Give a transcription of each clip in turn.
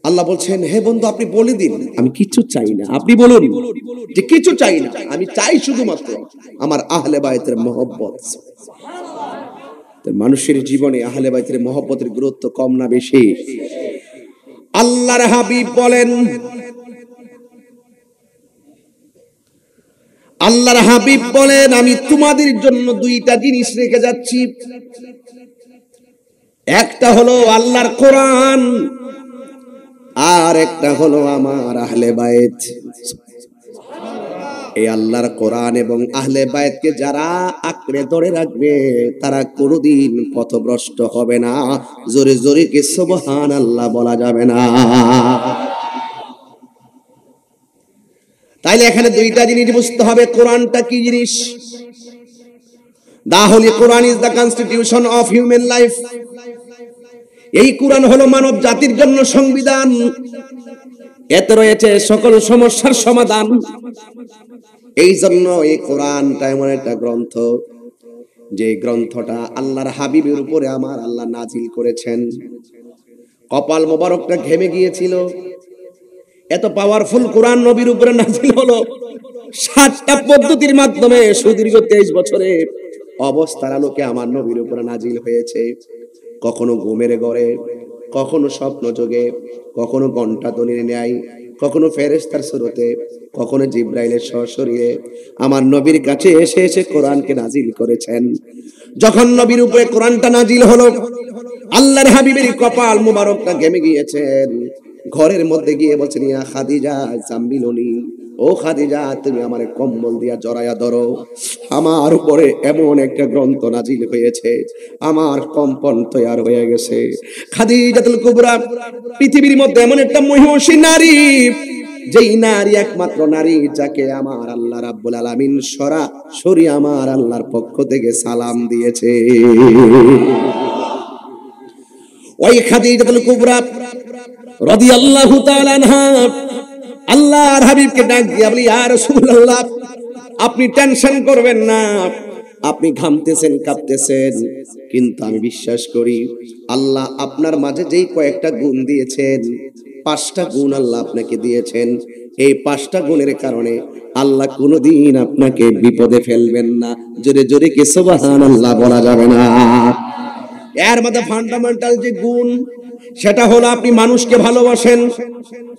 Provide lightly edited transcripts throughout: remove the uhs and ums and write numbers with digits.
আল্লাহ বলছেন, হে বন্ধু আপনি বলে দিন আমি কিছু চাই না। আপনি বলুন যে কিছু চাই না, আমি চাই শুধুমাত্র আমার আহলে বায়তের মহব্বত। মানুষের জীবনে আহলে বায়তের মহব্বতের গুরুত্ব কম না বেশি? আল্লাহর হাবিব বলেন, আল্লাহর হাবিব বলেন আমি তোমাদের জন্য দুইটা জিনিস রেখে যাচ্ছি। একটা হলো আল্লাহর কোরআন, আর একটা হলো আমার আহলে বায়ত। এই আল্লাহর কোরআন এবং আহলে বায়তকে যারা আঁকড়ে ধরে রাখবে তারা কোনোদিন পথভ্রষ্ট হবে না। জোরে জোরে কি সুবহানাল্লাহ বলা যাবে না? তাইলে এখানে দুইটা জিনিস বুঝতে হবে। কোরআনটা কি জিনিস? The holy Quran is the constitution of human life. এই কোরআন হলো মানব জাতির জন্য সংবিধান। এতে রয়েছে সকল সমস্যার সমাধান। এই জন্য এই কোরআনটা এমন একটা গ্রন্থ, যে গ্রন্থটা আল্লাহর হাবিবের উপরে আমার আল্লাহ নাজিল করেছেন। কপাল মোবারকটা ঘেমে গিয়েছিল, এত পাওয়ারফুল কোরআন নবীর উপরে নাজিল হলো। 7টা পদ্ধতির মাধ্যমে সুদীর্ঘ 23 বছরে অবস্থার আলোকে আমার নবীর উপরে নাজিল হয়েছে। কখনো ঘুমের ঘরে, কখনো স্বপ্ন যোগে, কখনো ঘন্টা ধ্বনির ন্যায়, কখনো ফেরেশতার সুরতে, কখনো জিব্রাইলের সশরীরে আমার নবীর কাছে এসে এসে কোরআনকে নাজিল করেছেন। যখন নবীর উপরে কোরআনটা নাজিল হলো, আল্লাহর হাবিবের কপাল মুবারকটা ঘেমে গিয়েছেন। ঘরের মধ্যে গিয়ে বলছেন, ইয়া খাদিজা জাম্বিলনি, ও খাদিজা তুমি আমারে কম্বল দিয়া জড়ায়া ধরো, আমার উপরে এমন একটা গ্রন্থ নাজিল হয়েছে, আমার কম্পন তৈয়ার হয়ে গেছে। খাদিজাতুল কুবরা পৃথিবীর মধ্যে এমন একটা মহিষী নারী, যেই নারী একমাত্র নারী যাকে আমার আল্লাহ রাব্বুল আলামিন সরাসরি আমার আল্লাহর পক্ষ থেকে সালাম দিয়েছে। ওই খাদিজাতুল কুবরা রাদিয়াল্লাহু তাআলা আনহা আল্লাহর হাবিবকে ডাক দিয়ে বলি, ইয়া রাসূলুল্লাহ আপনি টেনশন করবেন না, আপনি ঘামতেছেন কাঁপতেছেন, কিন্তু আমি বিশ্বাস করি আল্লাহ আপনার মাঝে যেই কয়েকটা গুণ দিয়েছেন, 5টা গুণ আল্লাহ আপনাকে দিয়েছেন, এই 5টা গুণের কারণে আল্লাহ কোনোদিন আপনাকে বিপদে ফেলবেন না। জোরে জোরে কি সুবহানাল্লাহ বলা যাবে না? এর মধ্যে ফান্ডামেন্টাল যে গুণ, সেটা হলো আপনি মানুষকে ভালোবাসেন।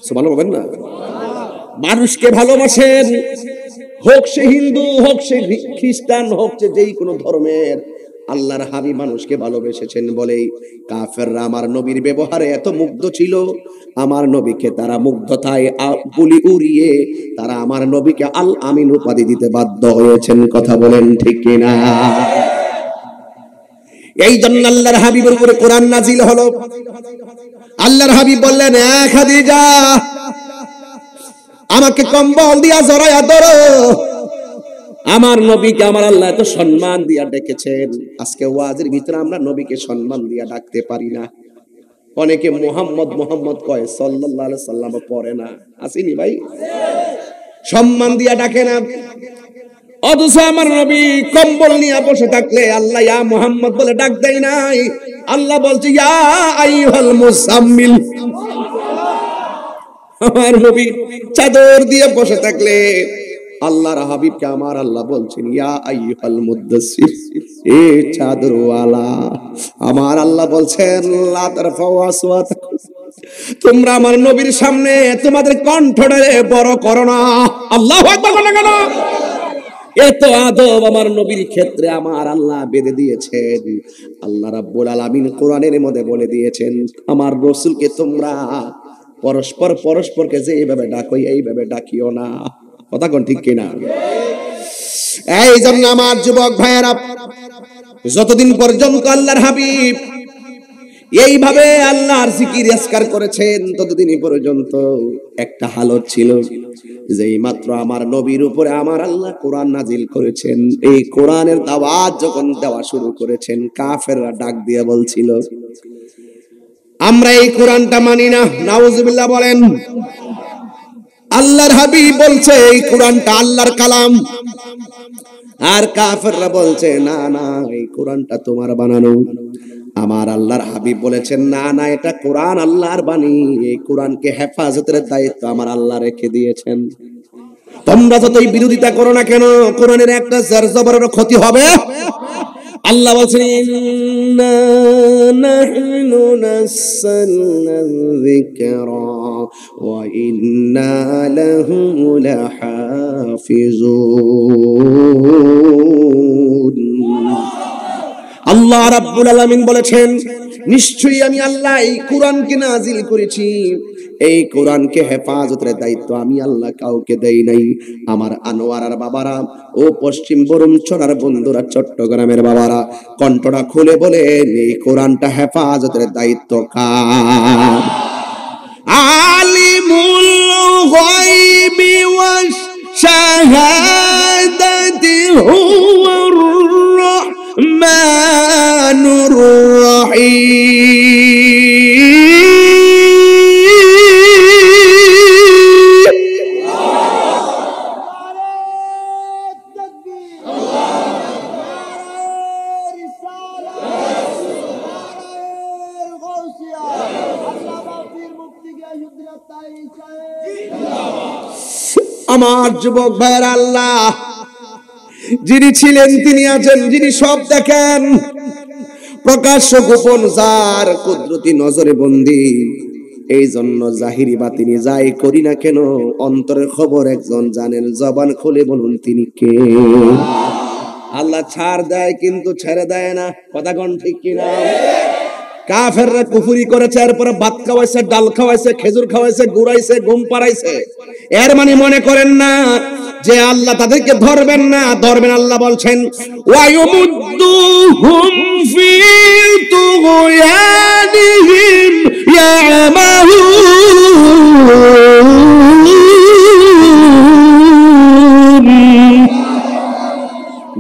সুবহানাল্লাহ বলবেন না? মানুষকে ভালোবাসেন, হোক সে হিন্দু, হোক সে খ্রিস্টান, হোক সে যেই কোনো ধর্মের। আল্লাহর হাবিব মানুষকে ভালোবেসেছেন বলেই কাফেররা আমার নবীর ব্যবহারে এত মুগ্ধ ছিল। আমার নবীকে তারা মুগ্ধতায় গুলি উড়িয়ে তারা আমার নবীকে আল আমিন উপাধি দিতে বাধ্য হয়েছেন। কথা বলেন ঠিক কিনা? এই জন্য আল্লাহর হাবিবের উপরে কোরআন নাজিল হলো। আল্লাহর হাবিব বললেন, এ খাদিজা আমাকে কম্বল দিয়া জড়ায়া ধরো। আমার নবীকে আমার আল্লাহ এত সম্মান দিয়া ডেকেছেন। আজকে ওয়াজের ভিতরে আমরা নবীকে সম্মান দিয়া ডাকতে পারি না। অনেকে মুহাম্মদ মুহাম্মদ কয়, সাল্লাল্লাহু আলাইহি সাল্লাম পড়ে না। আসেনি ভাই? সম্মান দিয়া ডাকে না। অথচ আমার নবী কম্বল নিয়ে বসে থাকলে আল্লাহ ইয়া মুহাম্মদ বলে ডাক দেয় নাই। আল্লাহ বলছে, ইয়া আইয়ুহাল মুসাম্মিল। আমার নবী চাদর দিয়ে বসে থাকলে আল্লাহর হাবিবকে আমার আল্লাহ বলছেন, ইয়া আইয়ুহাল মুদাসসির, এ চাদরওয়ালা। আমার আল্লাহ বলছেন, লা তারফাউ আসওয়াতাকুম, তোমরা আমার নবীর সামনে তোমাদের কণ্ঠটারে বড় করো না। আল্লাহু আকবার বলে কেন? এত আদব আমার নবীর ক্ষেত্রে আমার আল্লাহ বেঁধে দিয়েছেন। আল্লাহ রাব্বুল আলামিন কোরআনের মধ্যে বলে দিয়েছেন, আমার রাসূলকে তোমরা পরস্পরকে যে এইভাবে ডাকো, এইভাবে ডাকিও না। কথা কোন ঠিক কিনা? এই জন্য আমার যুবক ভাইয়েরা, যতদিন পর্যন্ত আল্লাহর হাবিব এইভাবে আল্লাহর জিকির আজকার করেছেন, ততদিন পর্যন্ত একটা হালত ছিল, যেই মাত্র আমার নবীর উপরে আমার আল্লাহ কোরআন নাজিল করেছেন, এই কোরআনের দাওয়াত যখন দেওয়া শুরু করেছেন, কাফেররা ডাক দিয়ে বলছিল, আমরা এই কোরআনটা মানি না। নাউজুবিল্লাহ বলেন। আল্লাহর হাবিব বলছে এই কোরআনটা আল্লাহর কালাম, আর কাফেররা বলছে না না এই কোরআনটা তোমার বানানো। আমার আল্লাহর হাবিব বলেছেন, না না, এটা কোরআন আল্লাহর বাণী, এই কোরআনকে হেফাজতের দায়িত্ব আমার আল্লাহ রেখে দিয়েছেন। তোমরা যতই বিরোধিতা করো না কেন, কোরআনের একটা জের জবরের ক্ষতি হবে। আল্লাহ বলছেন, ইন্না নাহনু নাযালনা যিকরা ওয়া ইন্না লাহু লাহাফিজুন। আল্লাহ রাব্বুল আলামিন বলেছেন, নিশ্চয়ই আমি আল্লাহ এই কোরআনকে নাজিল করেছি, এই কোরআনকে হেফাজতের দায়িত্ব আমি আল্লাহ কাউকে দেই নাই। আমার আনোয়ারার বাবারা ও পশ্চিম বরুমচড়ার বন্ধুরা, চট্টগ্রামের বাবারা, কণ্ঠটা খুলে বলেন, এই কোরআনটা হেফাজতের দায়িত্ব কার? আলিমুল গায়বি ওয়াশ শাহাদাতি হুয়ার রহমানুর রহিম। আমার যুবক ভাইয়ের আল্লাহ যিনি ছিলেন তিনি আছেন, যিনি সব দেখেন, প্রকাশ্য গোপন যার কুদরতি নজরে বন্দী। এই জন্য জাহিরি বাতিনি যাই করি না কেন, অন্তরের খবর একজন জানেন। জবান খুলে বলুন, তিনি কে? আল্লাহ ছাড় দেয় কিন্তু ছেড়ে দেয় না। কথা কোন ঠিক কিনা? কাফেররা কুফরি করেছে, এরপরে ভাত খাওয়াইছে, ডাল খাওয়াইছে, খেজুর খাওয়াইছে, গুড়াইছে, ঘুম পাড়াইছে। এর মানে মনে করেন না যে আল্লাহ তাদেরকে ধরবেন না, ধরবেন। আল্লাহ বলছেন, ওয়ায়ুমুদ্দুহুম ফি তুগয়ানিহিম ইয়ামাহুন।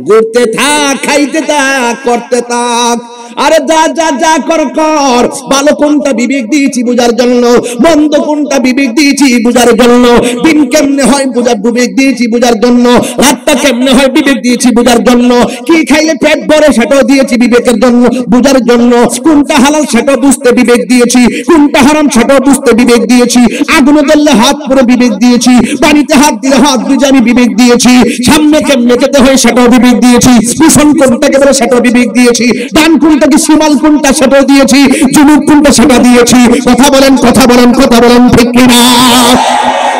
ঘুরতে থাক, খাইতে থাক, করতে থাক। আরে যা যা যা কর কর। ভালো কোনটা বিবেক দিয়েছি বুঝার জন্য, মন্দ কোনটা বিবেক দিয়েছি বুঝার জন্য, দিন কেমনে হয় বিবেক দিয়েছি বুঝার জন্য, রাতটা কেমনে হয় বিবেক দিয়েছি বুঝার জন্য, কি খাইলে পেট ভরে সেটাও দিয়েছি বিবেকের জন্য, বুঝার জন্য। কোনটা হালাল সেটাও বুঝতে বিবেক দিয়েছি, কোনটা হারাম সেটাও বুঝতে বিবেক দিয়েছি। আগুনে জ্বললে হাত পুরো বিবেক দিয়েছি, পানিতে হাত দিলে হাত বুঝে আমি বিবেক দিয়েছি। সামনে কেমনে যেতে হয় সেটাও বিবেক দিয়েছি, পিছন কোনটাকে বলে সেটাও বিবেক দিয়েছি, ডান কোনটাকে শিমাল কোনটা সেটাও দিয়েছি, জুনুব কোনটা সেটা দিয়েছি। কথা বলেন, কথা বলেন, কথা বলেন, ঠিক কিনা?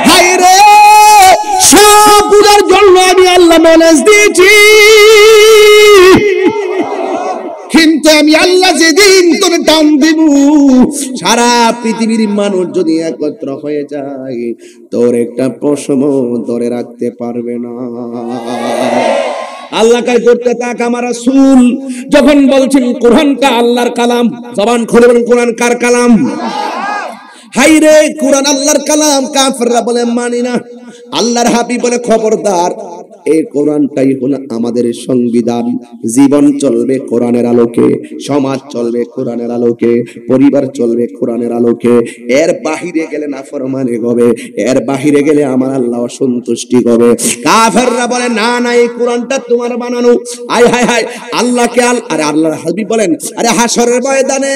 হায় রে, সব বুঝার জন্য আমি আল্লাহ ম্যানেজ দিয়েছি, কিন্তু আমি আল্লাহ যেদিন তোরে টান দিব, সারা পৃথিবীর মানুষ যদি একত্র হয়ে যায়, তোর একটা পশম ধরে রাখতে পারবে না। আল্লাহ কাজ করতে তাক। আমার রাসূল যখন বলছেন কোরআনটা আল্লাহর কালাম, জবান খুলে বলেন, কোরআন কার কালাম? হাইরে, কোরআন আল্লাহর কালাম। কাফেররা বলে মানি না। আল্লাহর হাবিব বলে, খবরদার, এই কোরআনটাই হলো আমাদের সংবিধান। জীবন চলবে কোরআনের আলোকে, সমাজ চলবে কোরআনের আলোকে, পরিবার চলবে কোরআনের আলোকে। এর বাহিরে গেলে নাফরমানি হবে, এর বাহিরে গেলে আমার আল্লাহ অসন্তুষ্টি হবে। কাফেররা বলে, না না, এই কোরআনটা তোমার বানানো। আয় হায় হায়, আল্লাহকে আরে আল্লাহর হাবিব বলেন, আরে হাসরের ময়দানে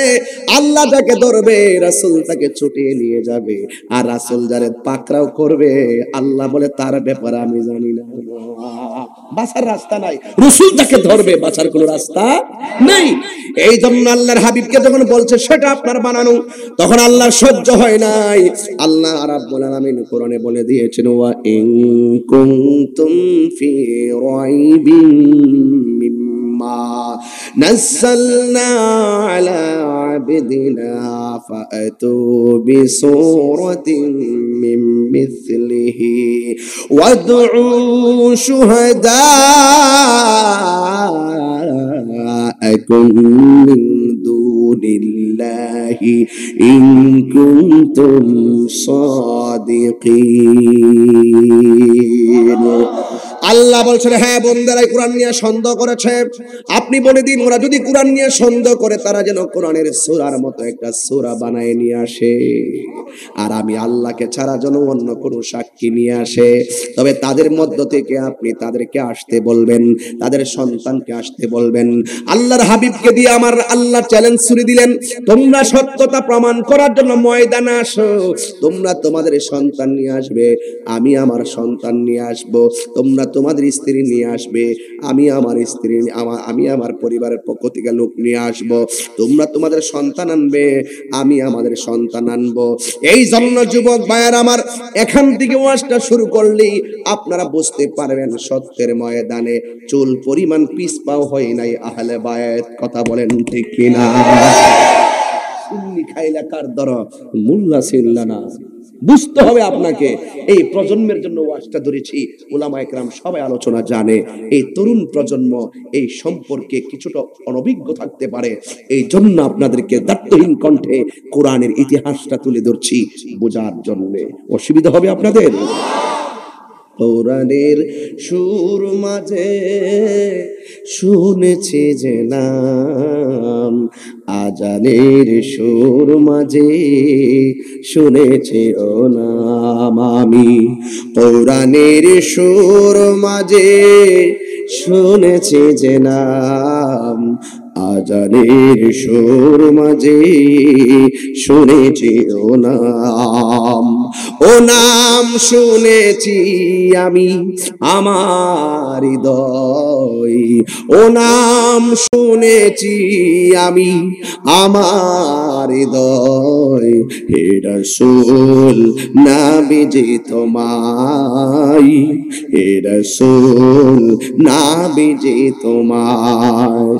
আল্লাহ যাকে ধরবে, রাসূল তাকে ছুটিয়ে নিয়ে যাবে, আর রাসূল যারে পাকড়াও করবে, আল্লাহ বলে তার ব্যাপারে আমি জানি না। বাঁচার রাস্তা নাই। রাসূল তাকে ধরবে, বাঁচার কোনো রাস্তা নেই। এই জন্য আল্লাহর হাবিবকে যখন বলছে সেটা আপনার বানানো, তখন আল্লাহর সহ্য হয় নাই। আল্লাহ রাব্বুল আলামিন কোরআনে বলে দিয়েছেন, ওয়া ইন কুনতুম ফি রাইবিন মিম্মা নাযালনা আলা আবদিনা ফাআতু বিসূরাতিন মিন মিসলিহি ওয়াদউ শুহাদাআকুম মিন দুনিল্লাহি ইন কুনতুম সাদিকিন। আল্লাহ বলছেন, হ্যাঁ বন্দেরা কোরআন নিয়ে সন্দেহ করেছে, আপনি বলে দিন ওরা যদি কোরআন নিয়ে সন্দেহ করে তারা যেন কোরআনের সূরার মতো একটা সূরা বানায় নিয়ে আসে, আর আমি আল্লাহকে ছাড়া যেন অন্য কোনো সাক্ষী নিয়ে আসে। তবে তাদের মধ্য থেকে আপনি তাদেরকে আসতে বলবেন, তাদের সন্তানকে আসতে বলবেন। আল্লাহর হাবিবকে দিয়ে আমার আল্লাহ চ্যালেঞ্জ ছুড়ে দিলেন, তোমরা সত্যতা প্রমাণ করার জন্য ময়দানে আসো, তোমরা তোমাদের সন্তান নিয়ে আসবে, আমি আমার সন্তান নিয়ে আসব, তোমরা তোমাদের স্ত্রী নিয়ে আসবে, আমি আমার স্ত্রী, আমি আমার পরিবারের পক্ষ থেকে লোক নিয়ে আসব, তোমরা তোমাদের সন্তান আনবে, আমি আমাদের সন্তান আনবো। এই জন্য যুবক ভাইয়ের আমার, এখান থেকে ওয়াজটা শুরু করলেই আপনারা বুঝতে পারবেন সত্যের ময়দানে চুল পরিমাণ পিছপাও হয় নাই আহলে বায়াত। কথা বলেন ঠিক কিনা? সুন্নি খাইলা কার দর, মুল্লা ছিল্লা না। বুঝতে হবে আপনাকে। এই প্রজন্মের জন্য ওয়াজটা ধরেছি, উলামায়ে কেরাম সবাই আলোচনা জানে। এই তরুণ প্রজন্ম এই সম্পর্কে কিছুটা অনভিজ্ঞ থাকতে পারে, এই জন্য আপনাদেরকে দায়িত্বহীন কণ্ঠে কোরআনের ইতিহাসটা তুলে ধরছি বোঝার জন্য। অসুবিধা হবে আপনাদের? কোরআনের সুর মাঝে শুনেছি যে নাম, আজানের সুর মাঝে শুনেছি ও নাম। আমি কোরআনের সুর মাঝে শুনেছি যে নাম, আজানের সুর মাঝে শুনেছি ও নাম। ও নাম শুনেছি আমি আমার হৃদয়, ও নাম শুনেছি আমি আমার হৃদয়। হে রাসূল নবীজি তোমায়, হে রাসূল নবীজি তোমায়।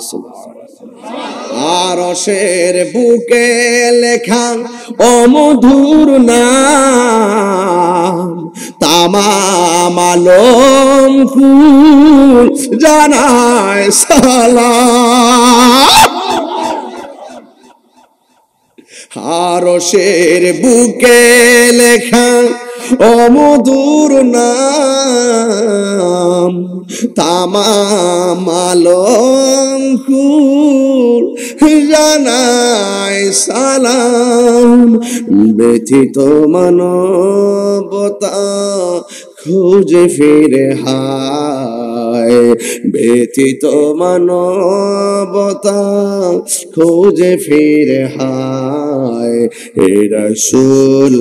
আরশের বুকে লেখা অমধুর নাম, তামাম আলম কুল জানায় সালাম। আরশের বুকে লেখা অমধুর নাম, তামাম আলম কুল জানায় সালাম। ব্যথিত মানবতা খুঁজে ফিরে হায়, ব্যথিত মানবতা খুঁজে ফিরে হায়। হে রাসূল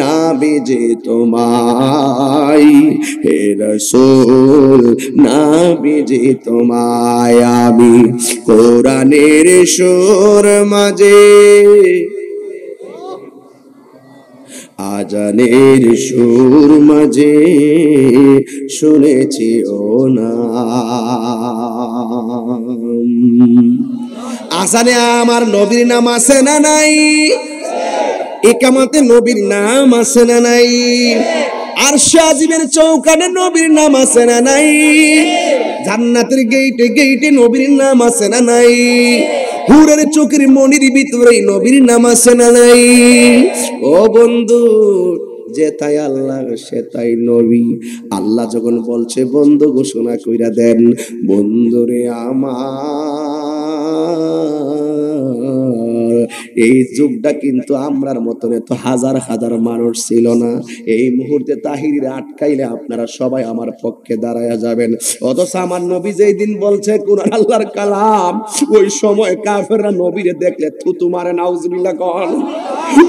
নবীজি তোমায়, হে রাসূল নবীজি তোমায়। আমি কোরআনের সুর মাঝে, আজানের সুর মাঝে শুনেছি ও নাম। আজানে আমার নবীর নাম আছে না নাই? ইকামতে নবীর নাম আছে না নাই? আরশে আজিমের চৌকানে নবীর নাম আছে না নাই? জান্নাতের গেইটে গেইটে নবীর নাম আছে না নাই? হুরের চোখের মনির ভিতরে নবীর নাম আছে না নাই? ও বন্ধু, যে তাই আল্লাহ সে তাই নবী। আল্লাহ যখন বলছে বন্ধু ঘোষণা কইরা দেন, বন্ধুরে আমার এই যুগটা কিন্তু আমরার মতন এত হাজার হাজার মানুষ ছিল না। এই মুহূর্তে তাহিরিরে আটকাইলে আপনারা সবাই আমার পক্ষে দাঁড়ায়া যাবেন। অথচ আমার নবী যেই দিন বলছে কোরআন আল্লাহর কালাম, ওই সময় কাফেররা নবীরে দেখলে থুতু মারে, নাউজুবিল্লাহ কন।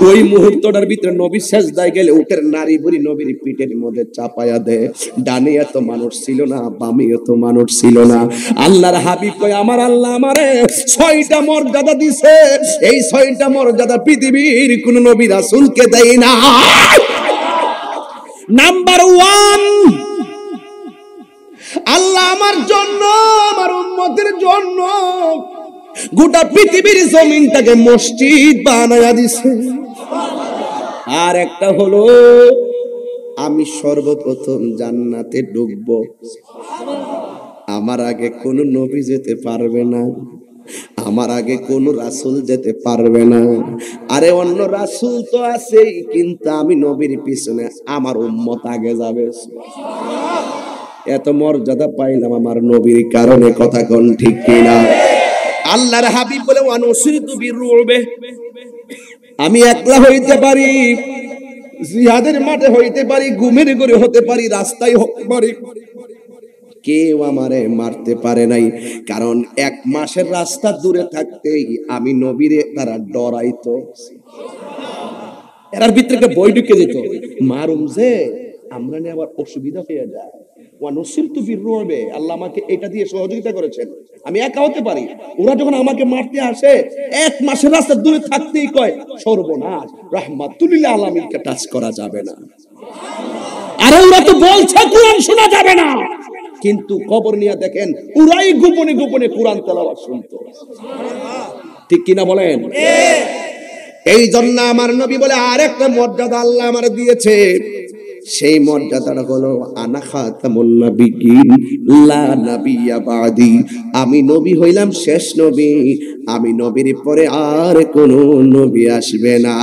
ওই মুহূর্তটার ভিতরে নবী সেজদায় গেলে উটের নারী বুড়ি নবীর পিঠের মধ্যে চাপায়া দেয়। ডানে এত মানুষ ছিল না, বামে এত মানুষ ছিল না। আল্লাহর হাবিব কয় আমার আল্লাহ আমারে 6টা মর্যাদা দিছে, এই 6টা মর্যাদা পৃথিবীর কোন নবী রাসূলকে দেয় না। নাম্বার 1, আল্লাহ আমার জন্য, আমার উম্মতের জন্য গোটা পৃথিবীর জমিনটাকে মসজিদ বানায়া দিছে। আর একটা হলো আমি সর্বপ্রথম জান্নাতে ঢুকবো, আমার আগে কোন নবী যেতে পারবে না, আমার আগে কোন রাসূল যেতে পারবে না। আরে অন্য রাসূল তো আছেই, কিন্তু আমি নবীর পিছনে আমার উম্মত আগে যাবে। এত মর্যাদা পাইলাম আমার নবীর কারণে, কথা কোন ঠিক কিনা? আল্লাহর হাবিব বলে ওয়ানুসিরতু বিরুবে, আমি একলা হইতে পারি, জিহাদের মাঠে হইতে পারি, ঘুমের ঘরে হতে পারি, রাস্তায় হতে পারি, কেউ আমারে মারতে পারে নাই। কারণ 1 মাসের রাস্তা দূরে থাকতেই আমি নবীরে তারা ডরাইতো। এর ভিতরে বই ঢুকে যেত, মারুম যে আমরা নিয়ে আবার অসুবিধা হয়ে যায়। ওয়ানুসিরতু বিরুবে, আল্লাহ আমাকে এটা দিয়ে সহযোগিতা করেছেন, আমি একা হতে পারি। ওরা যখন আমাকে মারতে আসে 1 মাসের রাস্তা দূরে থাকতেই কয় সর্বনাশ, রাহমাতুল লিল আলামিনকে টাচ করা যাবে না। আরে ওরা তো বলছে কোরআন শোনা যাবে না, কিন্তু খবর নিয়ে দেখেন ওরাই গোপনে গোপনে কোরআন তেলাওয়াত শুনতো। ঠিক কিনা বলেন? এই জন্য আমার নবী বলে আরেকটা মর্যাদা আল্লাহ আমার দিয়েছে, সেই মর্যাদাটা হলো আনা খাতামুন নাবিয়্যিন লা নাবিয়্যা বাদি, আমি নবী হইলাম শেষ নবী, আমি নবীর পরে আর কোনো নবী আসবে না।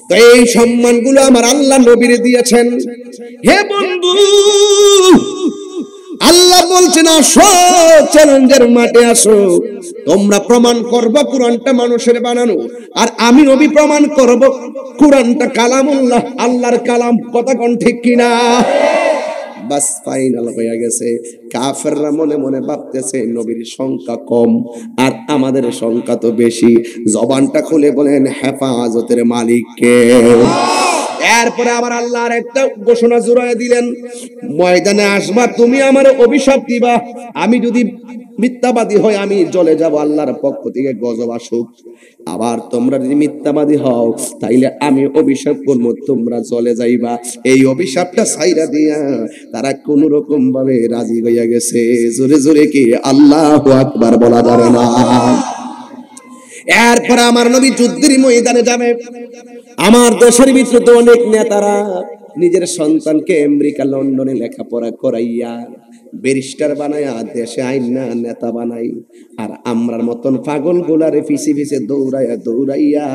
তো এই সম্মানগুলো আমার আল্লাহ নবীরে দিয়েছেন। হে বন্ধু, আল্লাহ বলছেন আসো, চ্যালেঞ্জের মাঠে আসো, তোমরা প্রমাণ করবে কোরআনটা মানুষের বানানো, আর আমি নবী প্রমাণ করব কোরআনটা কালামুল্লাহ, আল্লাহর কালাম, কথা কোন ঠিক কিনা? বাস ফাইনাল হয়ে গেছে। কাফেররা মনে মনে ভাবতেছে নবীর সংখ্যা কম আর আমাদের সংখ্যা তো বেশি। জবানটা খুলে বলেন হেফাজতের মালিক কে? এরপরে আমার আল্লাহর একটা ঘোষণা জুড়ায় দিলেন, ময়দানে আসবা, তুমি আমার অভিশাপ দিবা, আমি যদি মিথ্যাবাদী হই আমি জ্বলে যাব, আল্লাহর পক্ষ থেকে গজব আসুক। আবার তোমরা যদি মিথ্যাবাদী হও তাইলে আমি অভিশাপ করবো, তোমরা জ্বলে যাইবা। এই অভিশাপটা ছাইরা দিয়া তারা কোন রকম ভাবে রাজি হইয়া গেছে। জোরে জোরে কি আল্লাহু আকবার বলা যাবে না? এরপরে আমার নবী যুদ্ধের ময়দানে যাবে। আমার দেশের ভিতরে তো অনেক নেতারা নিজের সন্তানকে আমেরিকা লন্ডনে লেখাপড়া করাইয়া ব্যারিস্টার বানায়া দেশে আইনা নেতা বানাই, আর আমরার মতন পাগল গোলারে পিছে পিছে দৌড়াইয়া দৌড়াইয়া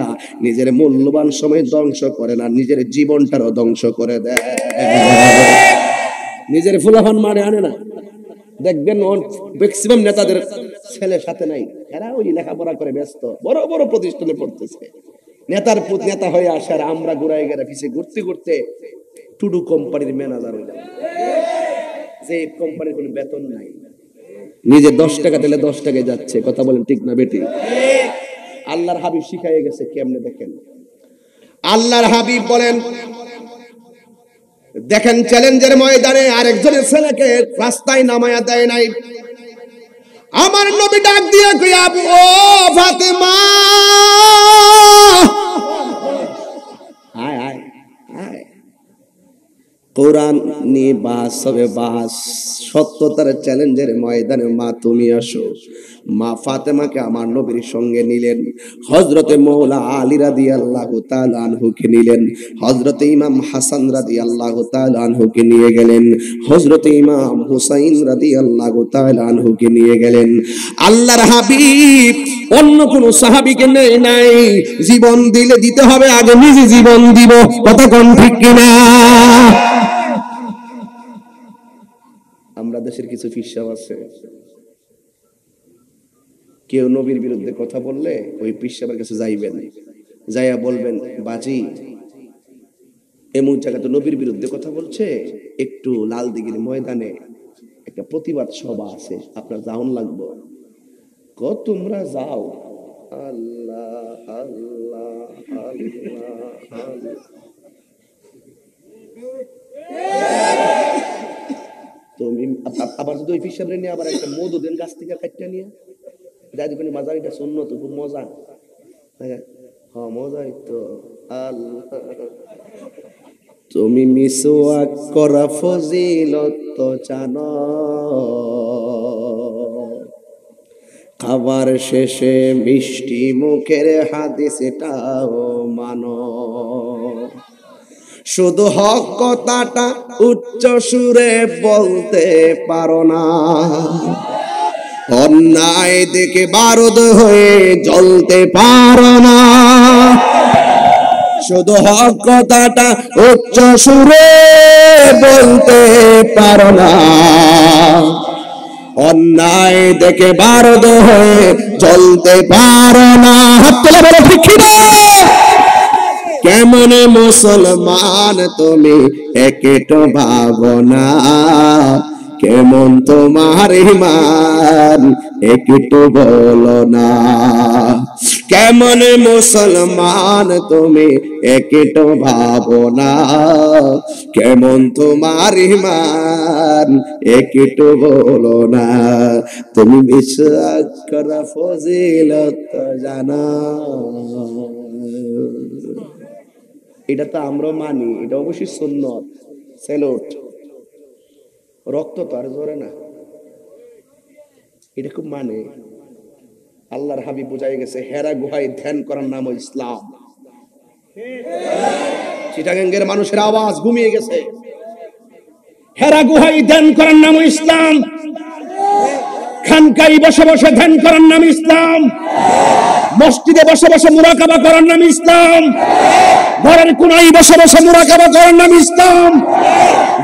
নিজের মূল্যবান সময় ধ্বংস করে না, নিজের জীবনটারও ধ্বংস করে দেয়। নিজের ফুলাফান মারে আনে না। দেখবেন ম্যাক্সিমাম নেতাদের ছেলে সাথে নাই, এরা ওই লেখাপড়া করে ব্যস্ত, বড় বড় প্রতিষ্ঠানে পড়তেছে, নেতার নেতা হয়ে আসে, আর আমরা ঘুরাই গেরা পিছে ঘুরতে ঘুরতে টুডু কোম্পানির ম্যানেজার হইলাম, যে কোম্পানির কোনো বেতন নাই, নিজে 10 টাকা দিলে 10 টাকায় যাচ্ছে। কথা বলেন ঠিক না বেটি? আল্লাহর হাবিব শিখাইয়ে গেছে কেমনে দেখেন। আল্লাহর হাবিব বলেন, দেখেন চ্যালেঞ্জের ময়দানে আরেকজনের ছেলেকে রাস্তায় নামায়া দেয় নাই, আমার নবী ডাক দিয়ে কইয়া, ও ফাতেমা, আয় আয় আয়, কোরআন নিয়ে বাস হবে বাস, সত্যতার চ্যালেঞ্জের ময়দানে মা তুমি আসো। মা ফাতেমাকে আমার নবীর সঙ্গে নিলেন, হযরতে মৌলা আলী রাদিয়াল্লাহু তাআলা আনহুকে নিলেন, হযরতে ইমাম হাসান রাদিয়াল্লাহু তাআলা আনহুকে নিয়ে গেলেন, হযরতে ইমাম হুসাইন রাদিয়াল্লাহু তাআলা আনহুকে নিয়ে গেলেন। আল্লাহর হাবিব অন্য কোন সাহাবীকে নেই নাই, জীবন দিলে দিতে হবে, আগে নিজে জীবন দিব। কথা কোন ঠিক কিনা? আমরা দেশের কিছু ফিসাব আছে, কেউ নবীর বিরুদ্ধে কথা বললে ওই পিসাবের কাছে যাইবেন, যাইয়া বলবেন, বাজি এমন জায়গাতে নবীর বিরুদ্ধে কথা বলছে, একটু লাল দিঘির ময়দানে একটা প্রতিবাদ সভা আছে, আপনার যাওন লাগবে। তোমরা যাও। আল্লাহ আল্লাহ আল্লাহ আল্লাহ। তুমি আবার যদি ওই পিসাবরে নিয়ে আবার একটা মধু দেন গাছ থেকে কাটতে নিয়ে যাই দেখুন, মাজারিটা সুন্নত, খুব মজা। হ্যাঁ মজাই তো। আল্লাহ, তুমি মিসওয়াক করা ফজিলত তো জানো, খাবার শেষে মিষ্টি মুখের হাদিস এটাও মানো, শুধু হক কথাটা উচ্চ সুরে বলতে পারো না, অন্যায় দেখে বারুদ হয়ে জ্বলতে পারো না, শুধু হক কথাটা উচ্চ সুরে বলতে পারো না, অন্যায় দেখে বারদ হয়ে চলতে পারো না। হাত তোলা বলো ঠিক কি না? কেমন মুসলমান তুমি একটু ভাবো না, কেমন তোমার ঈমান একটু বলো না। কেমন মুসলমান তুমি একটু ভাবো না, কেমন তোমার ঈমান একটু বলো না। তুমি বিশ্বাস করা ফজিলত জানা, এটা তো আমরা মানি, এটা অবশ্যই সুন্নত। সেলুট, রক্ত তো আর জোরে না, এটা খুব মানে। আল্লাহর হাবিব বুঝাই গেছে হেরা গুহায় ধ্যান করার নাম ইসলাম। চিটাগাঙ্গের মানুষের আওয়াজ ঘুমিয়ে গেছে। হেরা গুহায় ধ্যান করার নাম ইসলাম, খানকায় বসে বসে ধ্যান করার নাম ইসলাম, মসজিদে বসে বসে মুরাকাবা করার নাম ইসলাম, ঘরের কোনায় বসে বসে মুরাকাবা করার নাম ইসলাম,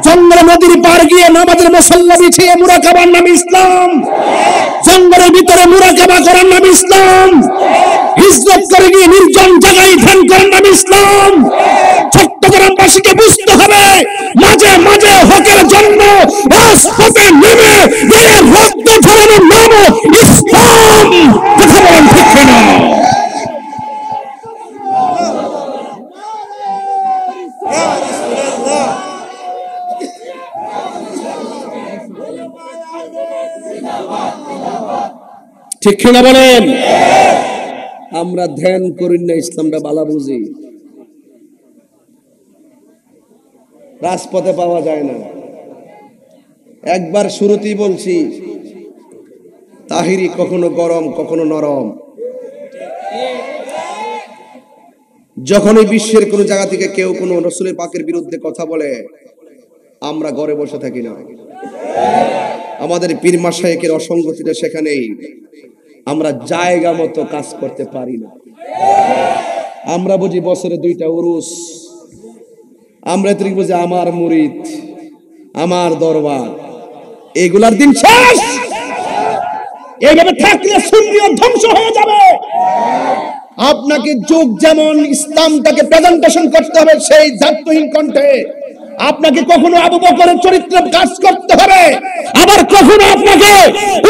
জঙ্গল নদীর পার গিয়ে নামাজের মুসল্লা বিছিয়ে মুরাকাবার নাম ইসলাম, জঙ্গলের ভিতরে মুরাকাবা করার নাম ইসলাম, হিজরত করে গিয়ে নির্জন জায়গায় ধ্যান করার নাম ইসলাম। চট্টগ্রামবাসীকে বুঝতে হবে মাঝে মাঝে হকের জন্য রাজপথে নেমে গায়ে রক্ত ঝরানোর নামও ইসলাম। কথা বলেন ঠিক কিনা? ঠিক কিনা বলেন? আমরা ধ্যান করি না, ইসলামটা বালা বুঝি, রাজপথে পাওয়া যায় না। একবার শুরুতেই বলছি, তাহিরি কখনো গরম কখনো নরম। যখনই বিশ্বের কোন জায়গা থেকে কেউ কোন রাসূলের পাকের বিরুদ্ধে কথা বলে, আমরা ঘরে বসে থাকি না। আমাদের পীর মাশায়েখের অসঙ্গতিটা সেখানেই, আমরা জায়গা মতো কাজ করতে পারি না। আমরা বুঝি বছরে 2টা উরুস, আমরা এত বুঝি আমার মুরিদ, আমার দরবার, এগুলার দিন শেষ। এইভাবে থাকলে সুন্নিয়ত ধ্বংস হয়ে যাবে। আপনাকে যুগ যেমন ইসলামটাকে প্রেজেন্টেশন করতে হবে সেই দায়িত্বহীন কণ্ঠে, আপনাকে কখনো আবু বকরের চরিত্র কাজ করতে হবে, আবার কখনো আপনাকে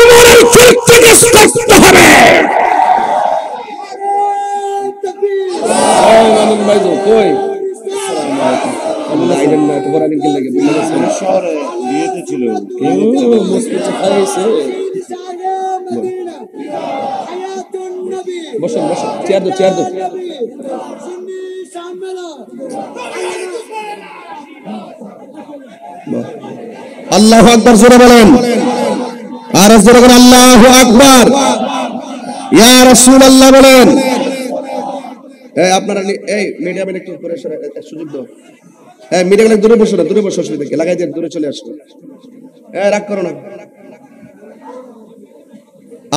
উমরের চরিত্র কাজ করতে হবে। কই শহরে বিয়েতে ছিল, বসুন বসুন, চেয়ার দো চেয়ার দো। আল্লাহু আকবার জোরে বলেন, আর জোরে বলেন আল্লাহু আকবার। ইয়া রাসূলুল্লাহ বলেন। এই আপনারা এই মিডিয়া ম্যান একটু করে সুযোগ দাও। এই মিডিয়া ম্যান দূরে বসো না, দূরে বসো, অসুবিধা কি, লাগাই দিয়ে দূরে চলে আসো। এই রাগ করো না।